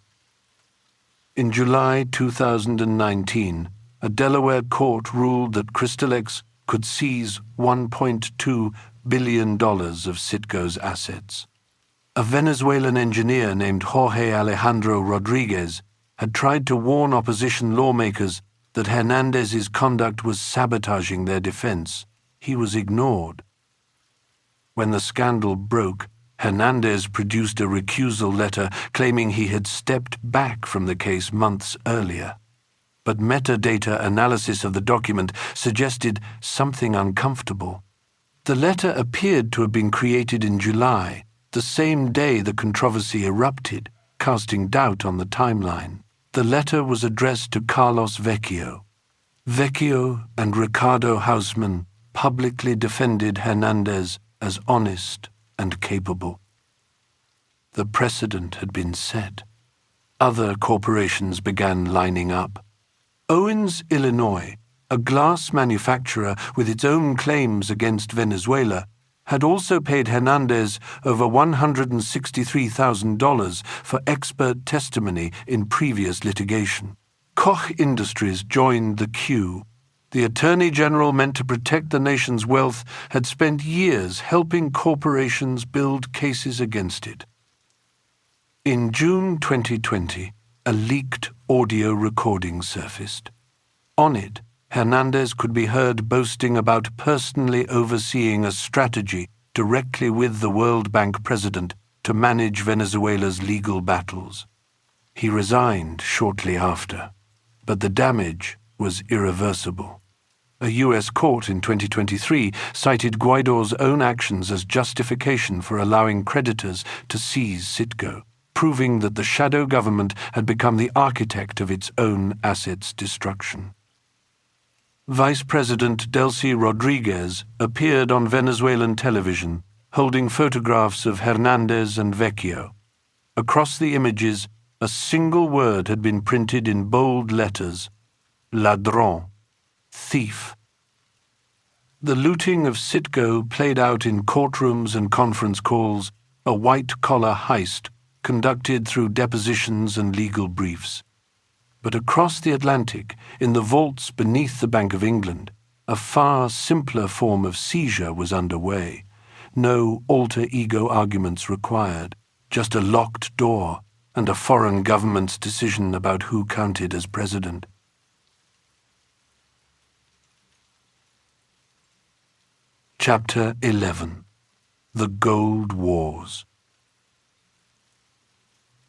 In July 2019, a Delaware court ruled that Cristalex could seize $1.2 billion of Citgo's assets. A Venezuelan engineer named Jorge Alejandro Rodriguez had tried to warn opposition lawmakers that Hernández's conduct was sabotaging their defense. He was ignored. When the scandal broke, Hernández produced a recusal letter claiming he had stepped back from the case months earlier. But metadata analysis of the document suggested something uncomfortable. The letter appeared to have been created in July, the same day the controversy erupted, casting doubt on the timeline. The letter was addressed to Carlos Vecchio. Vecchio and Ricardo Hausmann publicly defended Hernández as honest and capable. The precedent had been set. Other corporations began lining up. Owens, Illinois, a glass manufacturer with its own claims against Venezuela, had also paid Hernández over $163,000 for expert testimony in previous litigation. Koch Industries joined the Coup. The Attorney General meant to protect the nation's wealth had spent years helping corporations build cases against it. In June 2020, a leaked audio recording surfaced. On it, Hernández could be heard boasting about personally overseeing a strategy directly with the World Bank president to manage Venezuela's legal battles. He resigned shortly after, but the damage was irreversible. A U.S. court in 2023 cited Guaido's own actions as justification for allowing creditors to seize Citgo, proving that the shadow government had become the architect of its own assets' destruction. Vice President Delcy Rodriguez appeared on Venezuelan television, holding photographs of Hernandez and Vecchio. Across the images, a single word had been printed in bold letters: ladrón, thief. The looting of Citgo played out in courtrooms and conference calls, a white-collar heist conducted through depositions and legal briefs. But across the Atlantic, in the vaults beneath the Bank of England, a far simpler form of seizure was underway. No alter ego arguments required, just a locked door and a foreign government's decision about who counted as president. Chapter 11. The Gold Wars.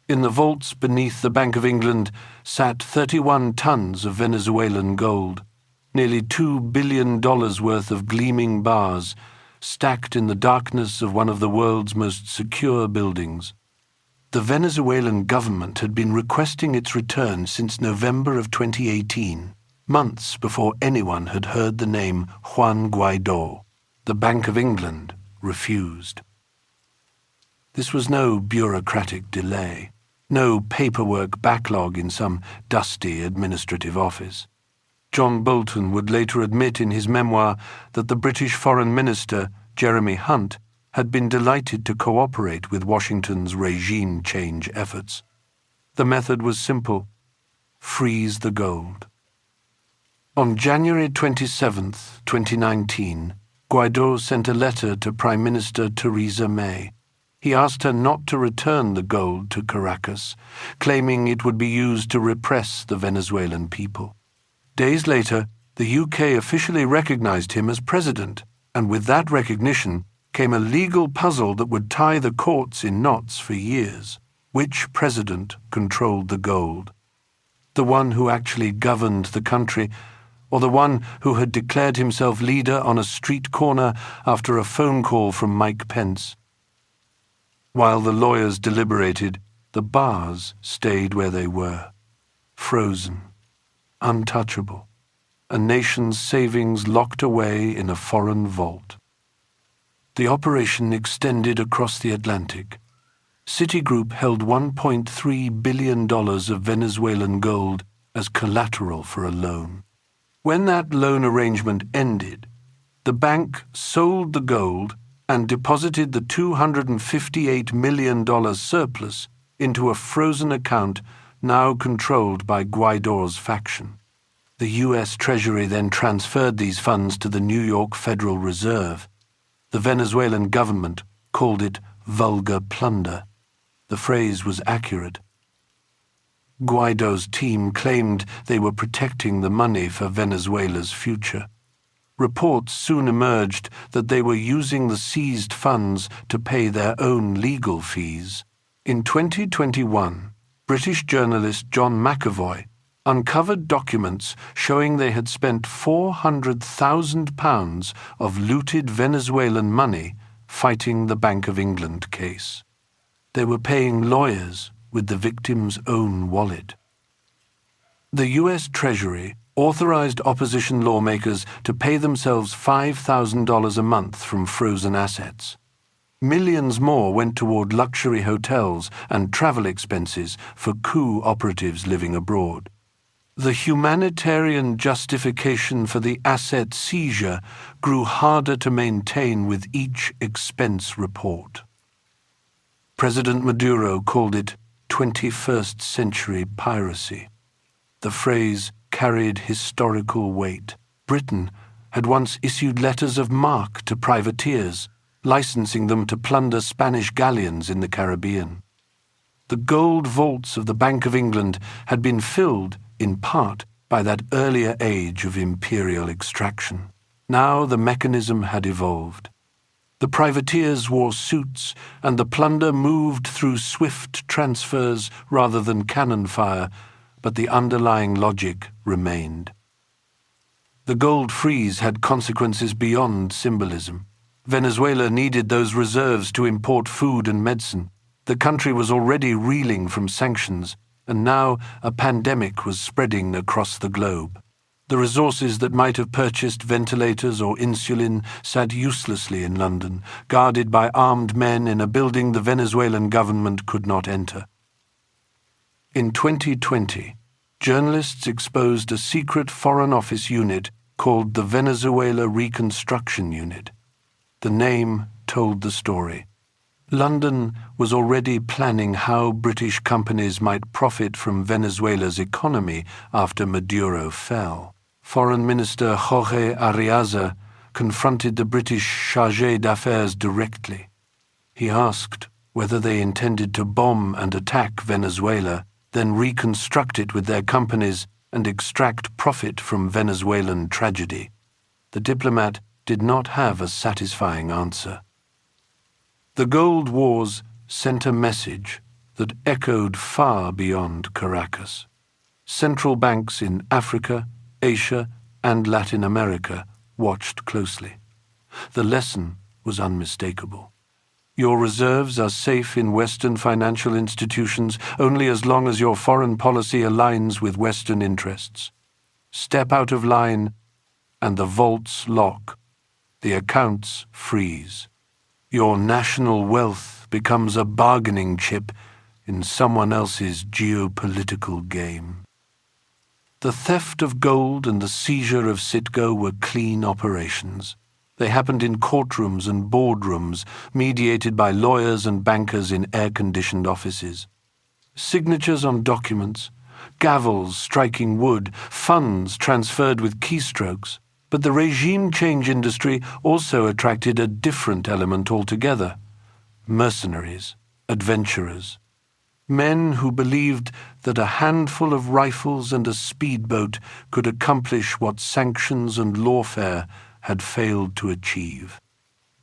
In the vaults beneath the Bank of England sat 31 tons of Venezuelan gold, nearly $2 billion worth of gleaming bars, stacked in the darkness of one of the world's most secure buildings. The Venezuelan government had been requesting its return since November of 2018, months before anyone had heard the name Juan Guaidó. The Bank of England refused. This was no bureaucratic delay, no paperwork backlog in some dusty administrative office. John Bolton would later admit in his memoir that the British Foreign Minister, Jeremy Hunt, had been delighted to cooperate with Washington's regime change efforts. The method was simple: freeze the gold. On January 27, 2019, Guaidó sent a letter to Prime Minister Theresa May. He asked her not to return the gold to Caracas, claiming it would be used to repress the Venezuelan people. Days later, the UK officially recognized him as president, and with that recognition came a legal puzzle that would tie the courts in knots for years. Which president controlled the gold? The one who actually governed the country, or the one who had declared himself leader on a street corner after a phone call from Mike Pence? While the lawyers deliberated, the bars stayed where they were, frozen, untouchable, a nation's savings locked away in a foreign vault. The operation extended across the Atlantic. Citigroup held $1.3 billion of Venezuelan gold as collateral for a loan. When that loan arrangement ended, the bank sold the gold and deposited the $258 million surplus into a frozen account now controlled by Guaidó's faction. The U.S. Treasury then transferred these funds to the New York Federal Reserve. The Venezuelan government called it vulgar plunder. The phrase was accurate. Guaidó's team claimed they were protecting the money for Venezuela's future. Reports soon emerged that they were using the seized funds to pay their own legal fees. In 2021, British journalist John McAvoy uncovered documents showing they had spent £400,000 of looted Venezuelan money fighting the Bank of England case. They were paying lawyers with the victim's own wallet. The U.S. Treasury authorized opposition lawmakers to pay themselves $5,000 a month from frozen assets. Millions more went toward luxury hotels and travel expenses for Coup operatives living abroad. The humanitarian justification for the asset seizure grew harder to maintain with each expense report. President Maduro called it 21st century piracy. The phrase carried historical weight. Britain had once issued letters of marque to privateers, licensing them to plunder Spanish galleons in the Caribbean. The gold vaults of the Bank of England had been filled, in part, by that earlier age of imperial extraction. Now the mechanism had evolved. The privateers wore suits, and the plunder moved through swift transfers rather than cannon fire, but the underlying logic remained. The gold freeze had consequences beyond symbolism. Venezuela needed those reserves to import food and medicine. The country was already reeling from sanctions, and now a pandemic was spreading across the globe. The resources that might have purchased ventilators or insulin sat uselessly in London, guarded by armed men in a building the Venezuelan government could not enter. In 2020, journalists exposed a secret Foreign Office unit called the Venezuela Reconstruction Unit. The name told the story. London was already planning how British companies might profit from Venezuela's economy after Maduro fell. Foreign Minister Jorge Arriaza confronted the British chargé d'affaires directly. He asked whether they intended to bomb and attack Venezuela, then reconstruct it with their companies and extract profit from Venezuelan tragedy. The diplomat did not have a satisfying answer. The Gold Wars sent a message that echoed far beyond Caracas. Central banks in Africa, Asia, and Latin America watched closely. The lesson was unmistakable. Your reserves are safe in Western financial institutions only as long as your foreign policy aligns with Western interests. Step out of line, and the vaults lock. The accounts freeze. Your national wealth becomes a bargaining chip in someone else's geopolitical game. The theft of gold and the seizure of Citgo were clean operations. They happened in courtrooms and boardrooms, mediated by lawyers and bankers in air-conditioned offices. Signatures on documents, gavels striking wood, funds transferred with keystrokes. But the regime change industry also attracted a different element altogether: mercenaries, adventurers, men who believed that a handful of rifles and a speedboat could accomplish what sanctions and lawfare had failed to achieve.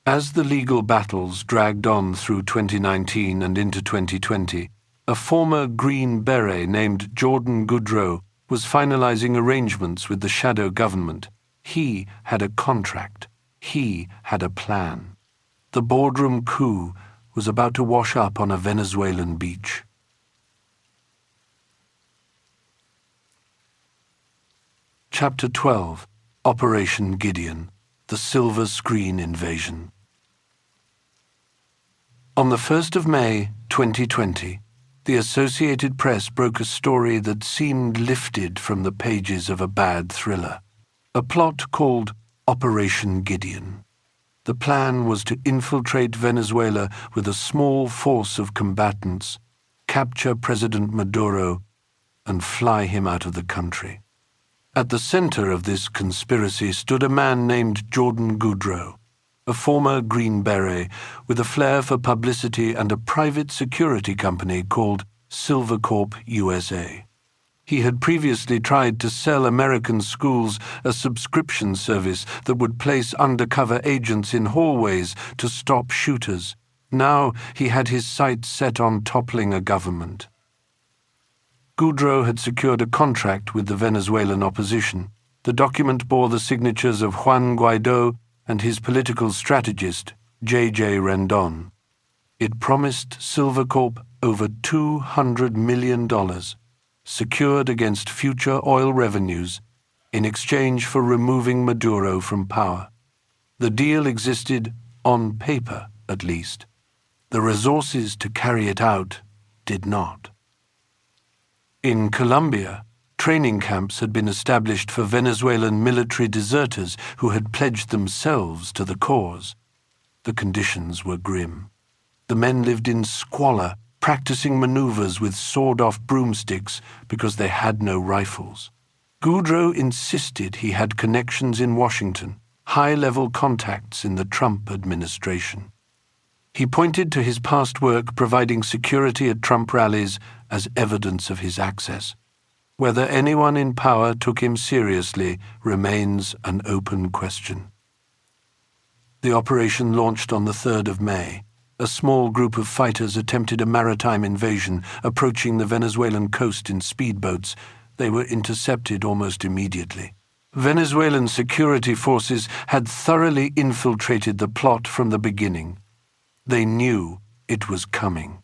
As the legal battles dragged on through 2019 and into 2020, a former Green Beret named Jordan Goudreau was finalizing arrangements with the shadow government. He had a contract. He had a plan. The boardroom coup was about to wash up on a Venezuelan beach. Chapter 12. Operation Gideon, the Silver Screen Invasion. On the 1st of May, 2020, the Associated Press broke a story that seemed lifted from the pages of a bad thriller. A plot called Operation Gideon. The plan was to infiltrate Venezuela with a small force of combatants, capture President Maduro, and fly him out of the country. At the center of this conspiracy stood a man named Jordan Goudreau, a former Green Beret with a flair for publicity and a private security company called Silvercorp USA. He had previously tried to sell American schools a subscription service that would place undercover agents in hallways to stop shooters. Now he had his sights set on toppling a government. Goudreau had secured a contract with the Venezuelan opposition. The document bore the signatures of Juan Guaidó and his political strategist, J.J. Rendon. It promised Silvercorp over $200 million, secured against future oil revenues, in exchange for removing Maduro from power. The deal existed, on paper at least. The resources to carry it out did not. In Colombia, training camps had been established for Venezuelan military deserters who had pledged themselves to the cause. The conditions were grim. The men lived in squalor, practicing maneuvers with sawed-off broomsticks because they had no rifles. Goudreau insisted he had connections in Washington, high-level contacts in the Trump administration. He pointed to his past work providing security at Trump rallies as evidence of his access. Whether anyone in power took him seriously remains an open question. The operation launched on the 3rd of May. A small group of fighters attempted a maritime invasion, approaching the Venezuelan coast in speedboats. They were intercepted almost immediately. Venezuelan security forces had thoroughly infiltrated the plot from the beginning. They knew it was coming.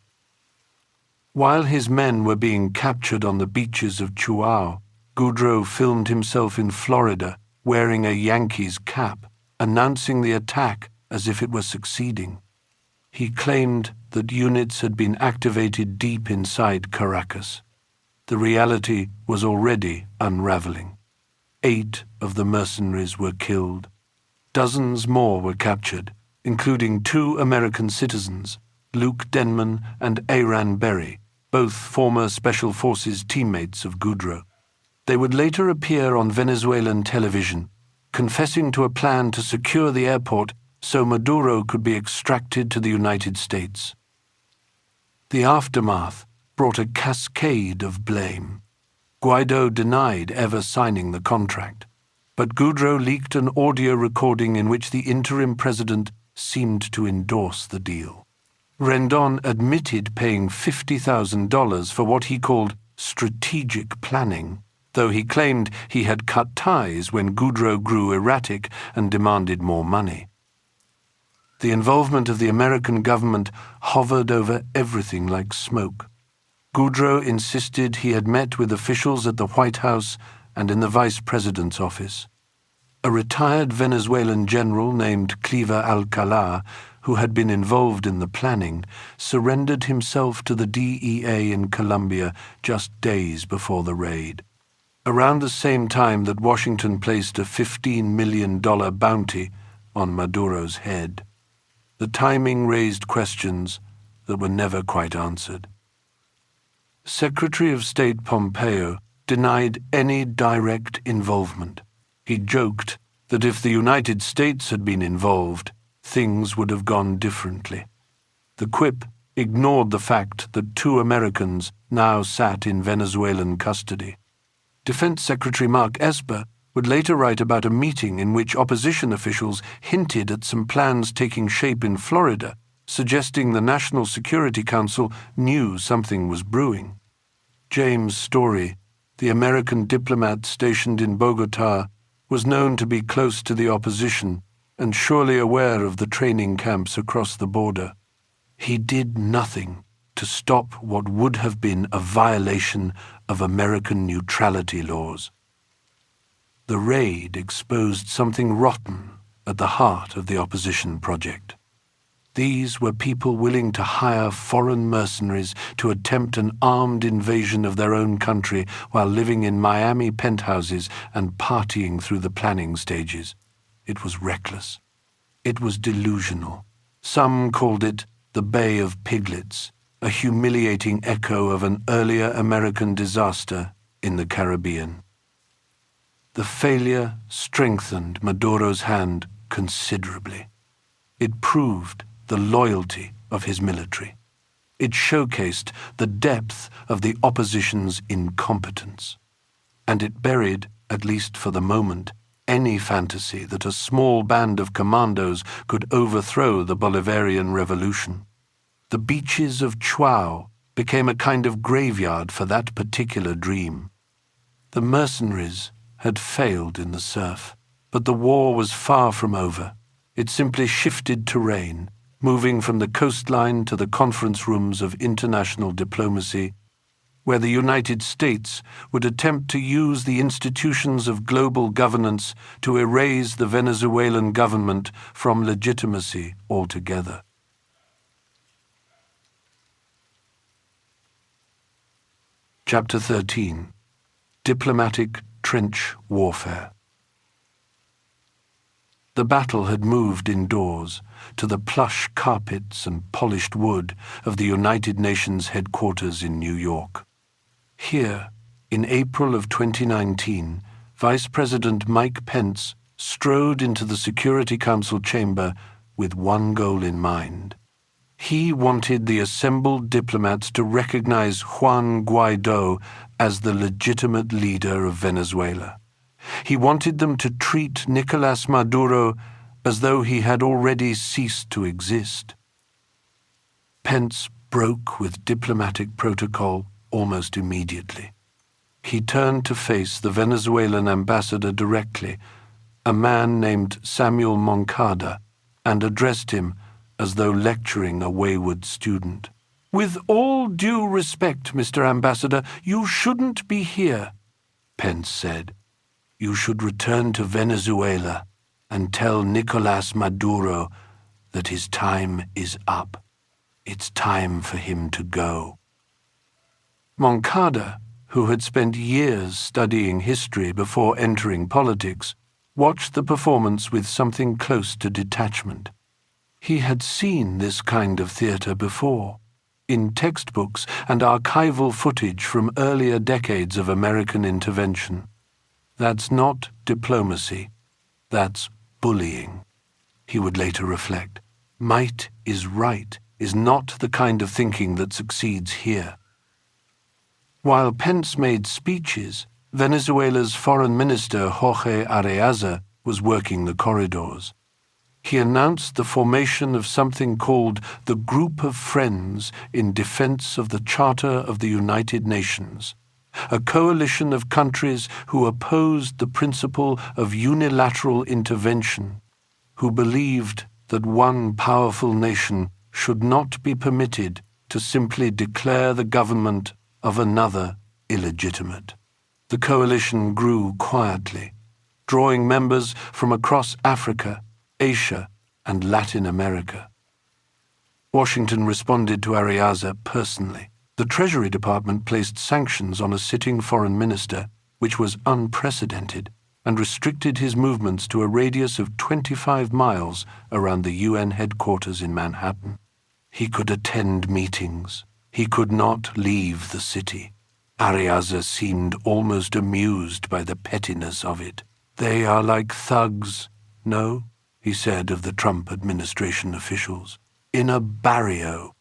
While his men were being captured on the beaches of Chihuahua, Goudreau filmed himself in Florida wearing a Yankees cap, announcing the attack as if it were succeeding. He claimed that units had been activated deep inside Caracas. The reality was already unraveling. 8 of the mercenaries were killed. Dozens more were captured, including 2 American citizens, Luke Denman and Aaron Berry, both former Special Forces teammates of Goudreau. They would later appear on Venezuelan television, confessing to a plan to secure the airport so Maduro could be extracted to the United States. The aftermath brought a cascade of blame. Guaido denied ever signing the contract, but Goudreau leaked an audio recording in which the interim president seemed to endorse the deal. Rendon admitted paying $50,000 for what he called strategic planning, though he claimed he had cut ties when Goudreau grew erratic and demanded more money. The involvement of the American government hovered over everything like smoke. Goudreau insisted he had met with officials at the White House and in the vice president's office. A retired Venezuelan general named Cleaver Alcalá, who had been involved in the planning, surrendered himself to the DEA in Colombia just days before the raid. Around the same time that Washington placed a $15 million bounty on Maduro's head. The timing raised questions that were never quite answered. Secretary of State Pompeo denied any direct involvement. He joked that if the United States had been involved, things would have gone differently. The quip ignored the fact that 2 Americans now sat in Venezuelan custody. Defense Secretary Mark Esper would later write about a meeting in which opposition officials hinted at some plans taking shape in Florida, suggesting the National Security Council knew something was brewing. James Story, the American diplomat stationed in Bogotá, was known to be close to the opposition and surely aware of the training camps across the border. He did nothing to stop what would have been a violation of American neutrality laws. The raid exposed something rotten at the heart of the opposition project. These were people willing to hire foreign mercenaries to attempt an armed invasion of their own country while living in Miami penthouses and partying through the planning stages. It was reckless. It was delusional. Some called it the Bay of Piglets, a humiliating echo of an earlier American disaster in the Caribbean. The failure strengthened Maduro's hand considerably. It proved the loyalty of his military. It showcased the depth of the opposition's incompetence. And it buried, at least for the moment, any fantasy that a small band of commandos could overthrow the Bolivarian Revolution. The beaches of Chihuahua became a kind of graveyard for that particular dream. The mercenaries had failed in the surf, but the war was far from over. It simply shifted terrain, moving from the coastline to the conference rooms of international diplomacy, where the United States would attempt to use the institutions of global governance to erase the Venezuelan government from legitimacy altogether. Chapter 13. Diplomatic Trench Warfare. The battle had moved indoors, to the plush carpets and polished wood of the United Nations headquarters in New York. Here, in April of 2019, Vice President Mike Pence strode into the Security Council chamber with one goal in mind. He wanted the assembled diplomats to recognize Juan Guaido as the legitimate leader of Venezuela. He wanted them to treat Nicolás Maduro as though he had already ceased to exist. Pence broke with diplomatic protocol almost immediately. He turned to face the Venezuelan ambassador directly, a man named Samuel Moncada, and addressed him as though lecturing a wayward student. "With all due respect, Mr. Ambassador, you shouldn't be here," Pence said. "You should return to Venezuela and tell Nicolás Maduro that his time is up. It's time for him to go." Moncada, who had spent years studying history before entering politics, watched the performance with something close to detachment. He had seen this kind of theater before, in textbooks and archival footage from earlier decades of American intervention. That's not diplomacy. That's bullying. He would later reflect. Might is right is not the kind of thinking that succeeds here. While Pence made speeches, Venezuela's Foreign Minister Jorge Arreaza was working the corridors. He announced the formation of something called the Group of Friends in Defense of the Charter of the United Nations, a coalition of countries who opposed the principle of unilateral intervention, who believed that one powerful nation should not be permitted to simply declare the government of another illegitimate. The coalition grew quietly, drawing members from across Africa, Asia, and Latin America. Washington responded to Arreaza personally. The Treasury Department placed sanctions on a sitting foreign minister, which was unprecedented, and restricted his movements to a radius of 25 miles around the UN headquarters in Manhattan. He could attend meetings. He could not leave the city. Arreaza seemed almost amused by the pettiness of it. "They are like thugs, no?" he said of the Trump administration officials, "in a barrio."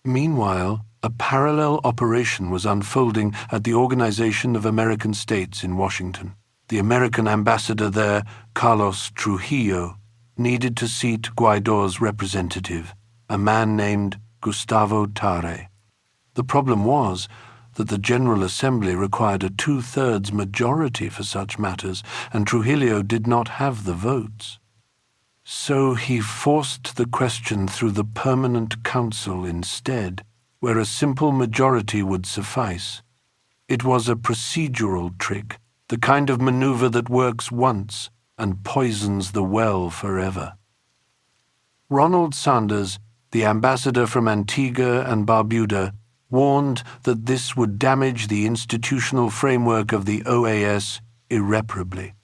Meanwhile, a parallel operation was unfolding at the Organization of American States in Washington. The American ambassador there, Carlos Trujillo, needed to seat Guaido's representative, a man named Gustavo Tarre. The problem was that the General Assembly required a 2/3 majority for such matters, and Trujillo did not have the votes. So he forced the question through the Permanent Council instead, where a simple majority would suffice. It was a procedural trick, the kind of maneuver that works once and poisons the well forever. Ronald Sanders, the ambassador from Antigua and Barbuda, warned that this would damage the institutional framework of the OAS irreparably.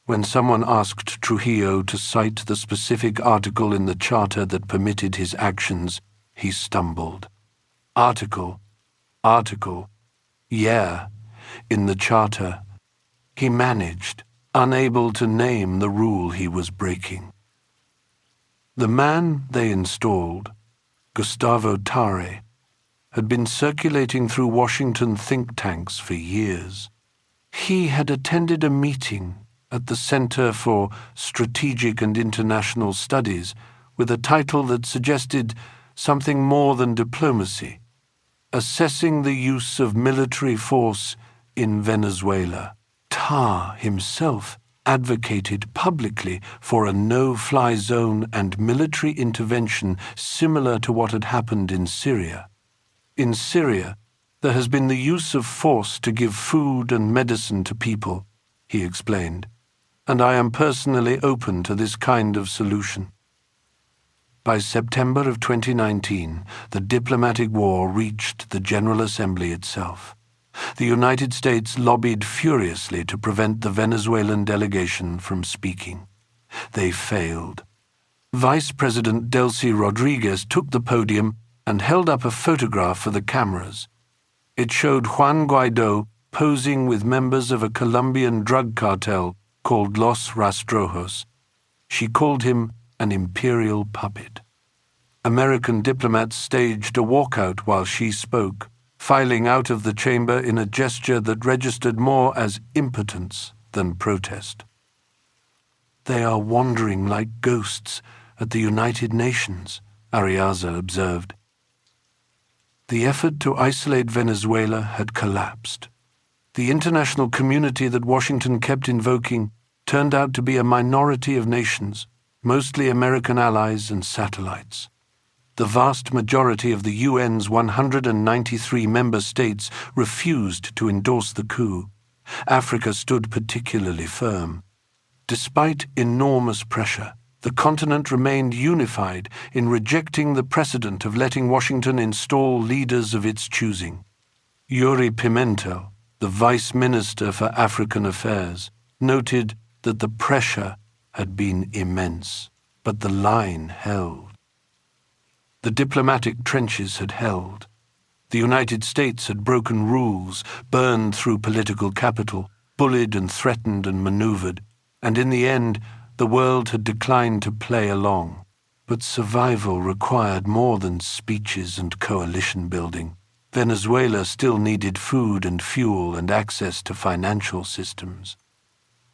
When someone asked Trujillo to cite the specific article in the charter that permitted his actions, he stumbled. Article, yeah, in the charter. He managed, unable to name the rule he was breaking. The man they installed, Gustavo Tarre, had been circulating through Washington think tanks for years. He had attended a meeting at the Center for Strategic and International Studies with a title that suggested something more than diplomacy, assessing the use of military force in Venezuela. Tarre himself advocated publicly for a no-fly zone and military intervention similar to what had happened in Syria. In Syria, there has been the use of force to give food and medicine to people, he explained, and I am personally open to this kind of solution. By September of 2019, the diplomatic war reached the General Assembly itself. The United States lobbied furiously to prevent the Venezuelan delegation from speaking. They failed. Vice President Delcy Rodriguez took the podium and held up a photograph for the cameras. It showed Juan Guaido posing with members of a Colombian drug cartel called Los Rastrojos. She called him an imperial puppet. American diplomats staged a walkout while she spoke, filing out of the chamber in a gesture that registered more as impotence than protest. "They are wandering like ghosts at the United Nations," Arreaza observed. The effort to isolate Venezuela had collapsed. The international community that Washington kept invoking turned out to be a minority of nations, mostly American allies and satellites. The vast majority of the UN's 193 member states refused to endorse the coup. Africa stood particularly firm. Despite enormous pressure, the continent remained unified in rejecting the precedent of letting Washington install leaders of its choosing. Yuri Pimentel, the Vice Minister for African Affairs, noted that the pressure had been immense, but the line held. The diplomatic trenches had held. The United States had broken rules, burned through political capital, bullied and threatened and maneuvered, and in the end, the world had declined to play along. But survival required more than speeches and coalition building. Venezuela still needed food and fuel and access to financial systems.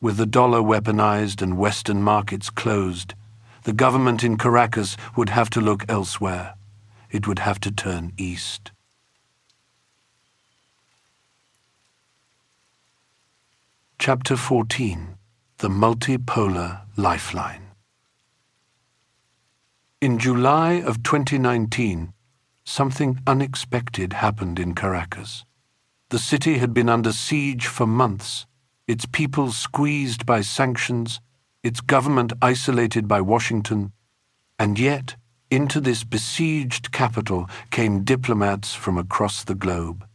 With the dollar weaponized and Western markets closed, the government in Caracas would have to look elsewhere. It would have to turn east. Chapter 14. The Multipolar Lifeline. In July of 2019, something unexpected happened in Caracas. The city had been under siege for months, its people squeezed by sanctions, its government isolated by Washington, and yet into this besieged capital came diplomats from across the globe.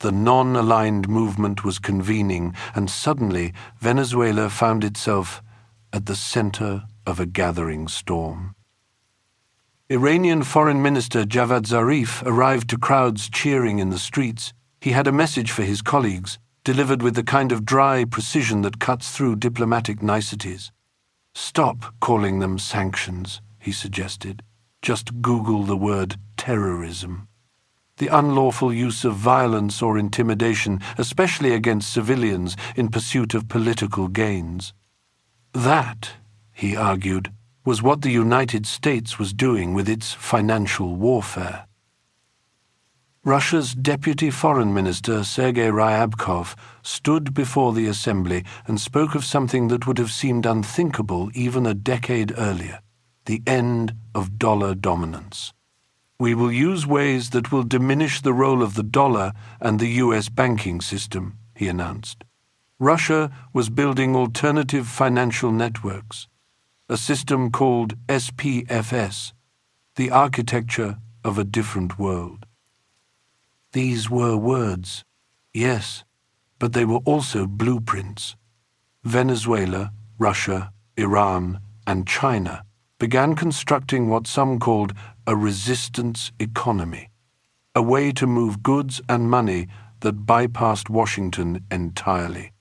The non-aligned movement was convening, and suddenly Venezuela found itself at the center of a gathering storm. Iranian Foreign Minister Javad Zarif arrived to crowds cheering in the streets. He had a message for his colleagues, delivered with the kind of dry precision that cuts through diplomatic niceties. "Stop calling them sanctions," he suggested. "Just Google the word terrorism. The unlawful use of violence or intimidation, especially against civilians in pursuit of political gains. That," he argued, was what the United States was doing with its financial warfare. Russia's Deputy Foreign Minister Sergei Ryabkov stood before the Assembly and spoke of something that would have seemed unthinkable even a decade earlier: the end of dollar dominance. "We will use ways that will diminish the role of the dollar and the US banking system," he announced. Russia was building alternative financial networks, a system called SPFS, the architecture of a different world. These were words, yes, but they were also blueprints. Venezuela, Russia, Iran, and China began constructing what some called a resistance economy, a way to move goods and money that bypassed Washington entirely.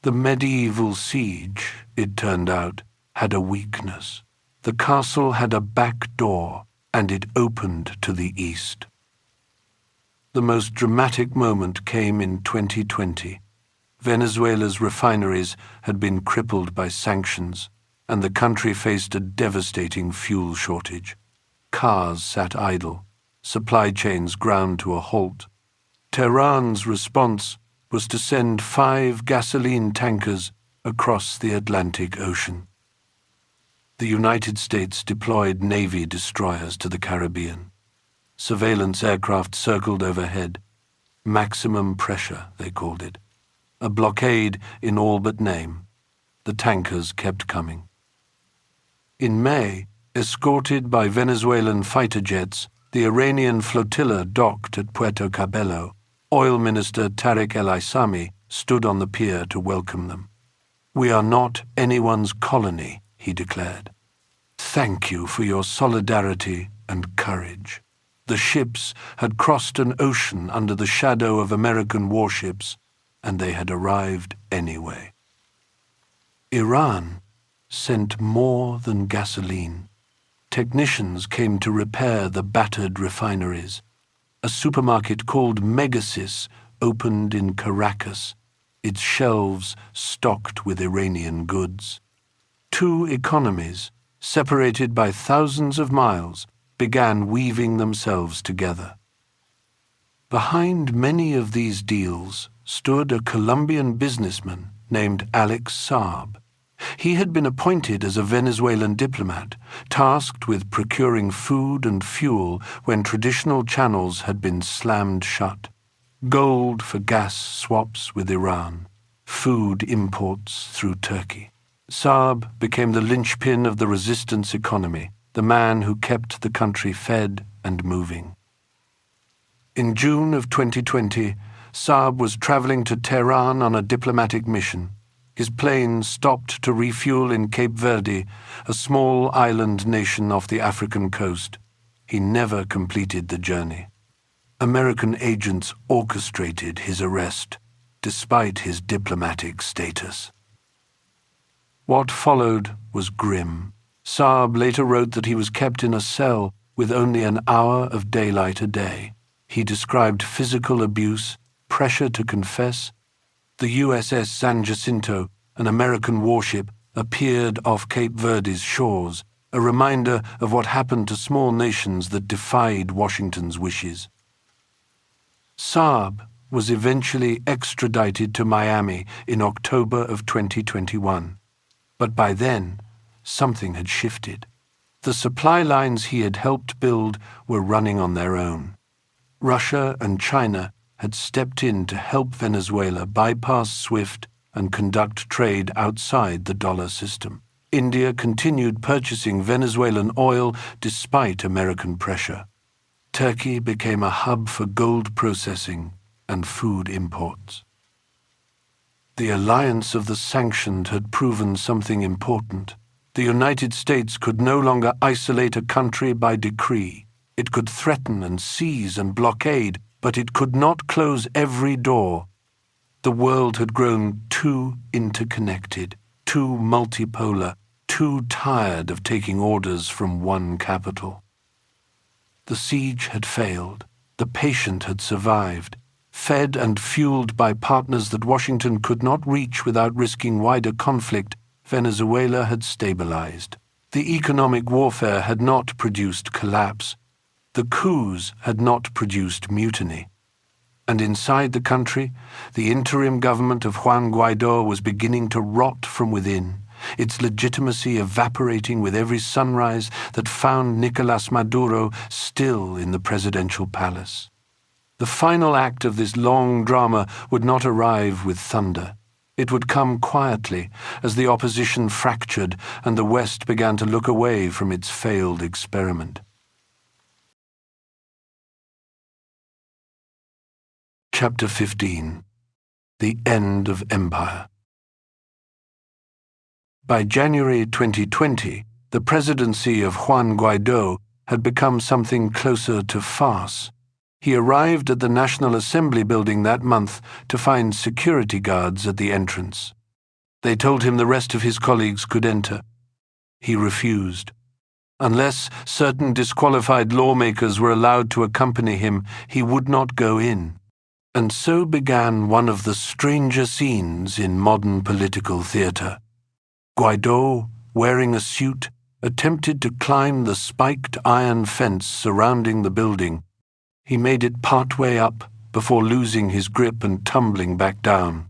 The medieval siege, it turned out, had a weakness. The castle had a back door, and it opened to the east. The most dramatic moment came in 2020. Venezuela's refineries had been crippled by sanctions, and the country faced a devastating fuel shortage. Cars sat idle, supply chains ground to a halt. Tehran's response was to send 5 gasoline tankers across the Atlantic Ocean. The United States deployed Navy destroyers to the Caribbean. Surveillance aircraft circled overhead. Maximum pressure, they called it. A blockade in all but name. The tankers kept coming. In May, escorted by Venezuelan fighter jets, the Iranian flotilla docked at Puerto Cabello. Oil Minister Tariq El-Aissami stood on the pier to welcome them. "We are not anyone's colony," he declared. "Thank you for your solidarity and courage." The ships had crossed an ocean under the shadow of American warships, and they had arrived anyway. Iran sent more than gasoline. Technicians came to repair the battered refineries. A supermarket called Megasis opened in Caracas, its shelves stocked with Iranian goods. 2 economies, separated by thousands of miles, began weaving themselves together. Behind many of these deals stood a Colombian businessman named Alex Saab. He had been appointed as a Venezuelan diplomat, tasked with procuring food and fuel when traditional channels had been slammed shut. Gold for gas swaps with Iran, food imports through Turkey. Saab became the linchpin of the resistance economy, the man who kept the country fed and moving. In June of 2020, Saab was traveling to Tehran on a diplomatic mission. His plane stopped to refuel in Cape Verde, a small island nation off the African coast. He never completed the journey. American agents orchestrated his arrest, despite his diplomatic status. What followed was grim. Saab later wrote that he was kept in a cell with only an hour of daylight a day. He described physical abuse, pressure to confess. The USS San Jacinto, an American warship, appeared off Cape Verde's shores, a reminder of what happened to small nations that defied Washington's wishes. Saab was eventually extradited to Miami in October of 2021. But by then, something had shifted. The supply lines he had helped build were running on their own. Russia and China had stepped in to help Venezuela bypass SWIFT and conduct trade outside the dollar system. India continued purchasing Venezuelan oil despite American pressure. Turkey became a hub for gold processing and food imports. The alliance of the sanctioned had proven something important. The United States could no longer isolate a country by decree. It could threaten and seize and blockade, but it could not close every door. The world had grown too interconnected, too multipolar, too tired of taking orders from one capital. The siege had failed. The patient had survived. Fed and fueled by partners that Washington could not reach without risking wider conflict, Venezuela had stabilized. The economic warfare had not produced collapse. The coups had not produced mutiny. And inside the country, the interim government of Juan Guaidó was beginning to rot from within, its legitimacy evaporating with every sunrise that found Nicolás Maduro still in the presidential palace. The final act of this long drama would not arrive with thunder. It would come quietly as the opposition fractured and the West began to look away from its failed experiment. Chapter 15. The End of Empire. By January 2020, the presidency of Juan Guaidó had become something closer to farce. He arrived at the National Assembly building that month to find security guards at the entrance. They told him the rest of his colleagues could enter. He refused. Unless certain disqualified lawmakers were allowed to accompany him, he would not go in. And so began one of the stranger scenes in modern political theater. Guaidó, wearing a suit, attempted to climb the spiked iron fence surrounding the building. He made it partway up before losing his grip and tumbling back down.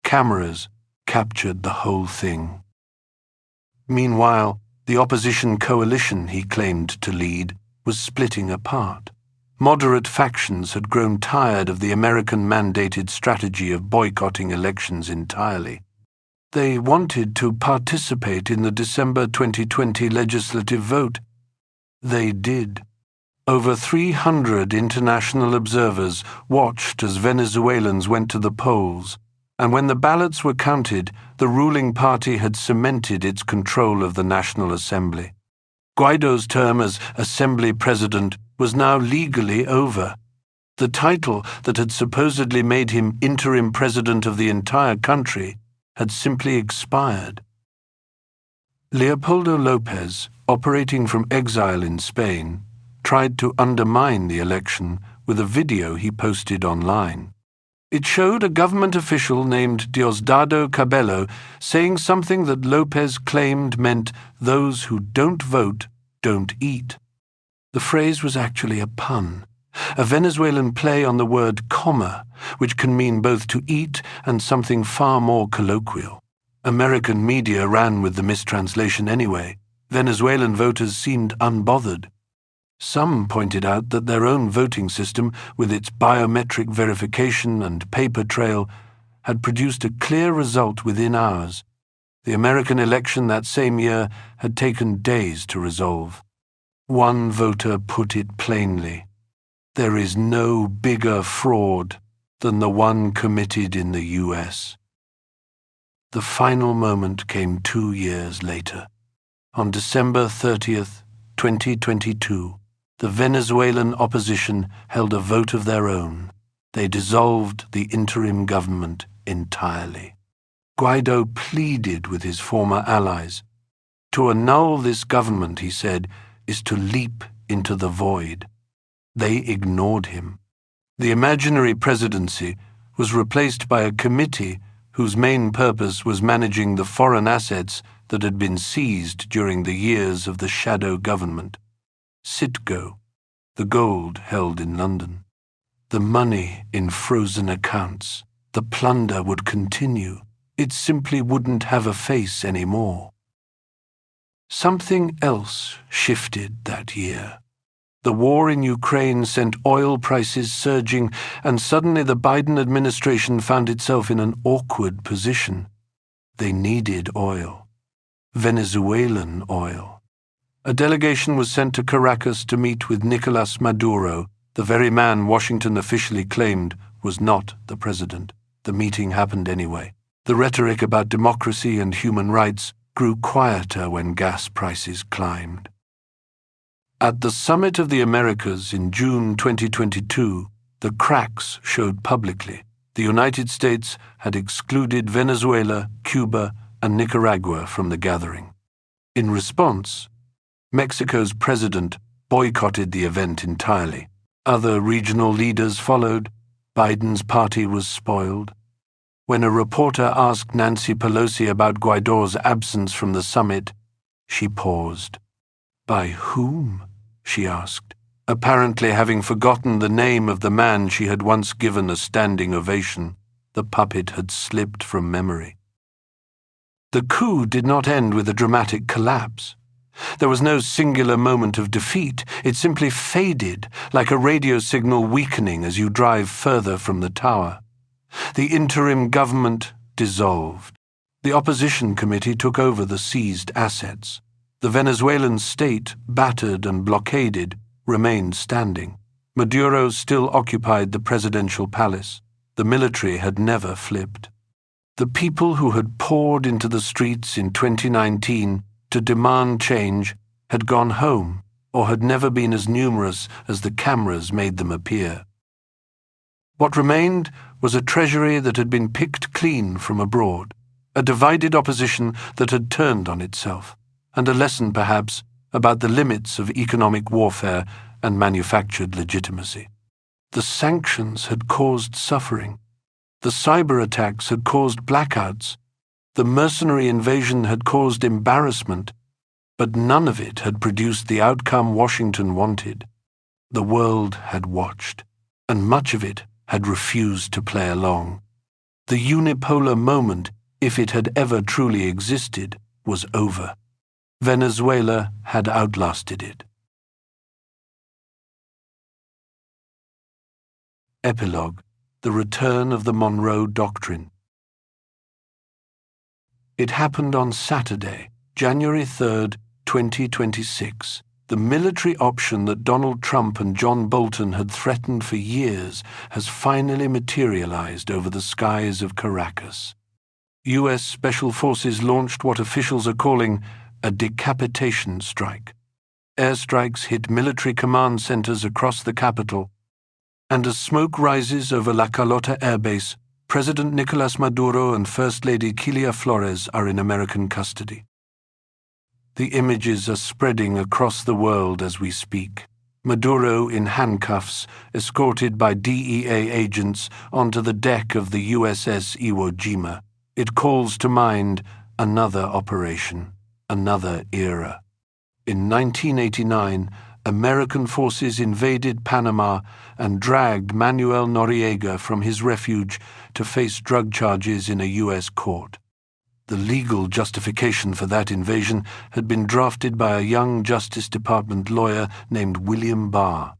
Cameras captured the whole thing. Meanwhile, the opposition coalition he claimed to lead was splitting apart. Moderate factions had grown tired of the American-mandated strategy of boycotting elections entirely. They wanted to participate in the December 2020 legislative vote. They did. Over 300 international observers watched as Venezuelans went to the polls, and when the ballots were counted, the ruling party had cemented its control of the National Assembly. Guaidó's term as Assembly President was now legally over. The title that had supposedly made him interim president of the entire country had simply expired. Leopoldo López, operating from exile in Spain, tried to undermine the election with a video he posted online. It showed a government official named Diosdado Cabello saying something that López claimed meant those who don't vote don't eat. The phrase was actually a pun, a Venezuelan play on the word comma, which can mean both to eat and something far more colloquial. American media ran with the mistranslation anyway. Venezuelan voters seemed unbothered. Some pointed out that their own voting system, with its biometric verification and paper trail, had produced a clear result within hours. The American election that same year had taken days to resolve. One voter put it plainly: there is no bigger fraud than the one committed in the U.S. The final moment came 2 years later. On December 30th, 2022, the Venezuelan opposition held a vote of their own. They dissolved the interim government entirely. Guaido pleaded with his former allies. To annul this government, he said, is to leap into the void. They ignored him. The imaginary presidency was replaced by a committee whose main purpose was managing the foreign assets that had been seized during the years of the shadow government. Citgo, the gold held in London, the money in frozen accounts. The plunder would continue. It simply wouldn't have a face anymore. Something else shifted that year. The war in Ukraine sent oil prices surging, and suddenly the Biden administration found itself in an awkward position. They needed oil. Venezuelan oil. A delegation was sent to Caracas to meet with Nicolás Maduro, the very man Washington officially claimed was not the president. The meeting happened anyway. The rhetoric about democracy and human rights grew quieter when gas prices climbed. At the Summit of the Americas in June 2022, the cracks showed publicly. The United States had excluded Venezuela, Cuba, and Nicaragua from the gathering. In response, Mexico's president boycotted the event entirely. Other regional leaders followed. Biden's party was spoiled. When a reporter asked Nancy Pelosi about Guaido's absence from the summit, she paused. By whom? She asked, apparently having forgotten the name of the man she had once given a standing ovation. The puppet had slipped from memory. The coup did not end with a dramatic collapse. There was no singular moment of defeat. It simply faded, like a radio signal weakening as you drive further from the tower. The interim government dissolved. The opposition committee took over the seized assets. The Venezuelan state, battered and blockaded, remained standing. Maduro still occupied the presidential palace. The military had never flipped. The people who had poured into the streets in 2019 to demand change had gone home or had never been as numerous as the cameras made them appear. What remained was a treasury that had been picked clean from abroad, a divided opposition that had turned on itself, and a lesson, perhaps, about the limits of economic warfare and manufactured legitimacy. The sanctions had caused suffering. The cyber attacks had caused blackouts. The mercenary invasion had caused embarrassment, but none of it had produced the outcome Washington wanted. The world had watched, and much of it had refused to play along. The unipolar moment, if it had ever truly existed, was over. Venezuela had outlasted it. Epilogue: The Return of the Monroe Doctrine. It happened on Saturday, January 3rd, 2026. The military option that Donald Trump and John Bolton had threatened for years has finally materialized over the skies of Caracas. U.S. Special Forces launched what officials are calling a decapitation strike. Airstrikes hit military command centers across the capital, and as smoke rises over La Carlota Air Base, President Nicolás Maduro and First Lady Kilia Flores are in American custody. The images are spreading across the world as we speak. Maduro in handcuffs, escorted by DEA agents onto the deck of the USS Iwo Jima. It calls to mind another operation, another era. In 1989, American forces invaded Panama and dragged Manuel Noriega from his refuge to face drug charges in a U.S. court. The legal justification for that invasion had been drafted by a young Justice Department lawyer named William Barr.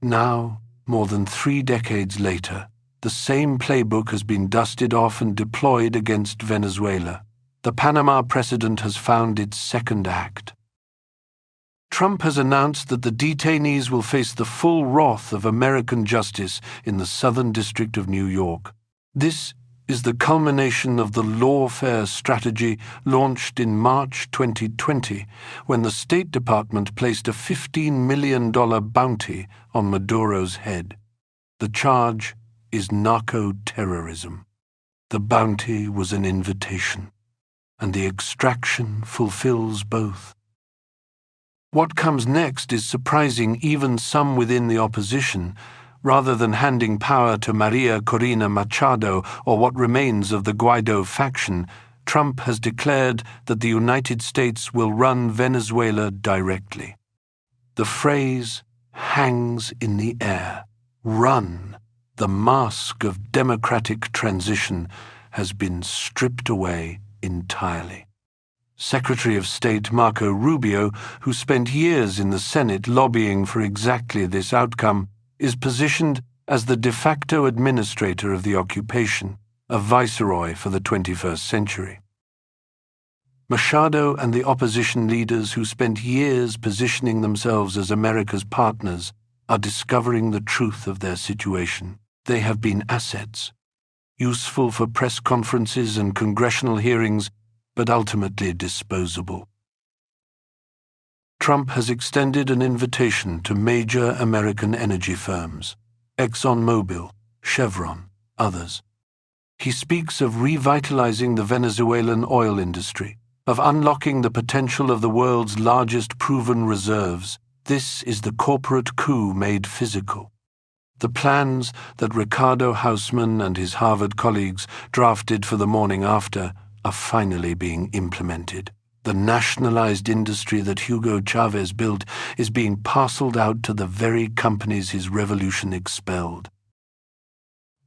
Now, more than 3 decades later, the same playbook has been dusted off and deployed against Venezuela. The Panama precedent has found its second act. Trump has announced that the detainees will face the full wrath of American justice in the Southern District of New York. This is the culmination of the lawfare strategy launched in March 2020, when the State Department placed a $15 million bounty on Maduro's head. The charge is narco-terrorism. The bounty was an invitation, and the extraction fulfills both. What comes next is surprising even some within the opposition. Rather than handing power to Maria Corina Machado or what remains of the Guaido faction, Trump has declared that the United States will run Venezuela directly. The phrase hangs in the air. Run. The mask of democratic transition has been stripped away entirely. Secretary of State Marco Rubio, who spent years in the Senate lobbying for exactly this outcome, is positioned as the de facto administrator of the occupation, a viceroy for the 21st century. Machado and the opposition leaders who spent years positioning themselves as America's partners are discovering the truth of their situation. They have been assets, useful for press conferences and congressional hearings, but ultimately disposable. Trump has extended an invitation to major American energy firms, ExxonMobil, Chevron, others. He speaks of revitalizing the Venezuelan oil industry, of unlocking the potential of the world's largest proven reserves. This is the corporate coup made physical. The plans that Ricardo Hausmann and his Harvard colleagues drafted for the morning after are finally being implemented. The nationalized industry that Hugo Chavez built is being parceled out to the very companies his revolution expelled.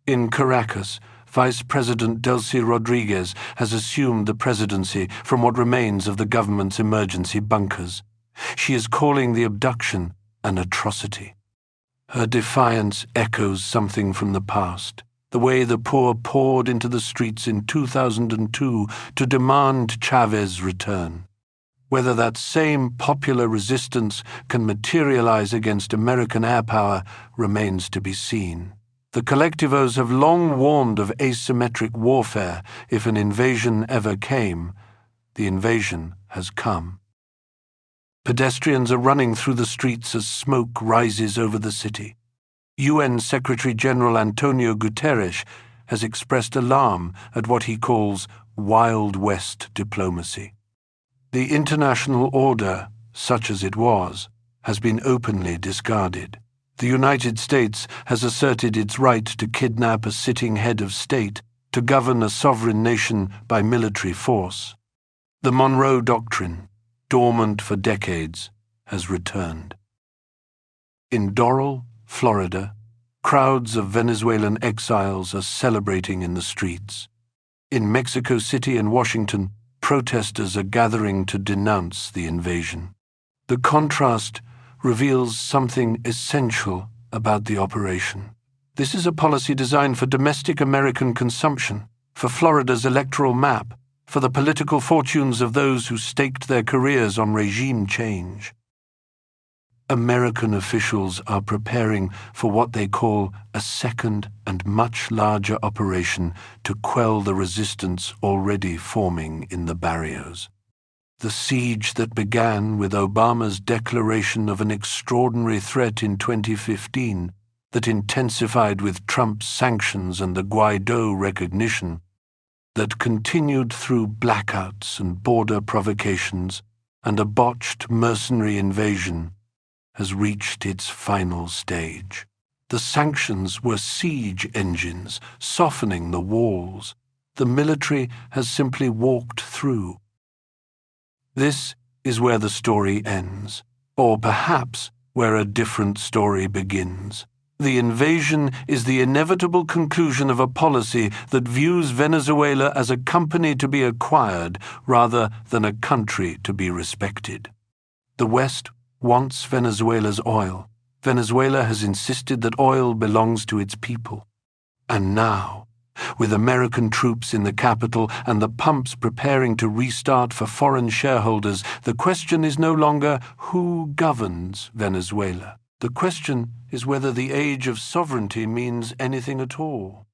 In Caracas, Vice President Delcy Rodriguez has assumed the presidency from what remains of the government's emergency bunkers. She is calling the abduction an atrocity. Her defiance echoes something from the past. The way the poor poured into the streets in 2002 to demand Chavez's return. Whether that same popular resistance can materialize against American air power remains to be seen. The collectivos have long warned of asymmetric warfare if an invasion ever came. The invasion has come. Pedestrians are running through the streets as smoke rises over the city. UN Secretary-General Antonio Guterres has expressed alarm at what he calls Wild West diplomacy. The international order, such as it was, has been openly discarded. The United States has asserted its right to kidnap a sitting head of state, to govern a sovereign nation by military force. The Monroe Doctrine, dormant for decades, has returned. In Doral, Florida, crowds of Venezuelan exiles are celebrating in the streets. In Mexico City and Washington, protesters are gathering to denounce the invasion. The contrast reveals something essential about the operation. This is a policy designed for domestic American consumption, for Florida's electoral map, for the political fortunes of those who staked their careers on regime change. American officials are preparing for what they call a second and much larger operation to quell the resistance already forming in the barrios. The siege that began with Obama's declaration of an extraordinary threat in 2015, that intensified with Trump's sanctions and the Guaido recognition, that continued through blackouts and border provocations and a botched mercenary invasion, has reached its final stage. The sanctions were siege engines, softening the walls. The military has simply walked through. This is where the story ends, or perhaps where a different story begins. The invasion is the inevitable conclusion of a policy that views Venezuela as a company to be acquired rather than a country to be respected. The West wants Venezuela's oil. Venezuela has insisted that oil belongs to its people. And now, with American troops in the capital and the pumps preparing to restart for foreign shareholders, the question is no longer who governs Venezuela. The question is whether the age of sovereignty means anything at all.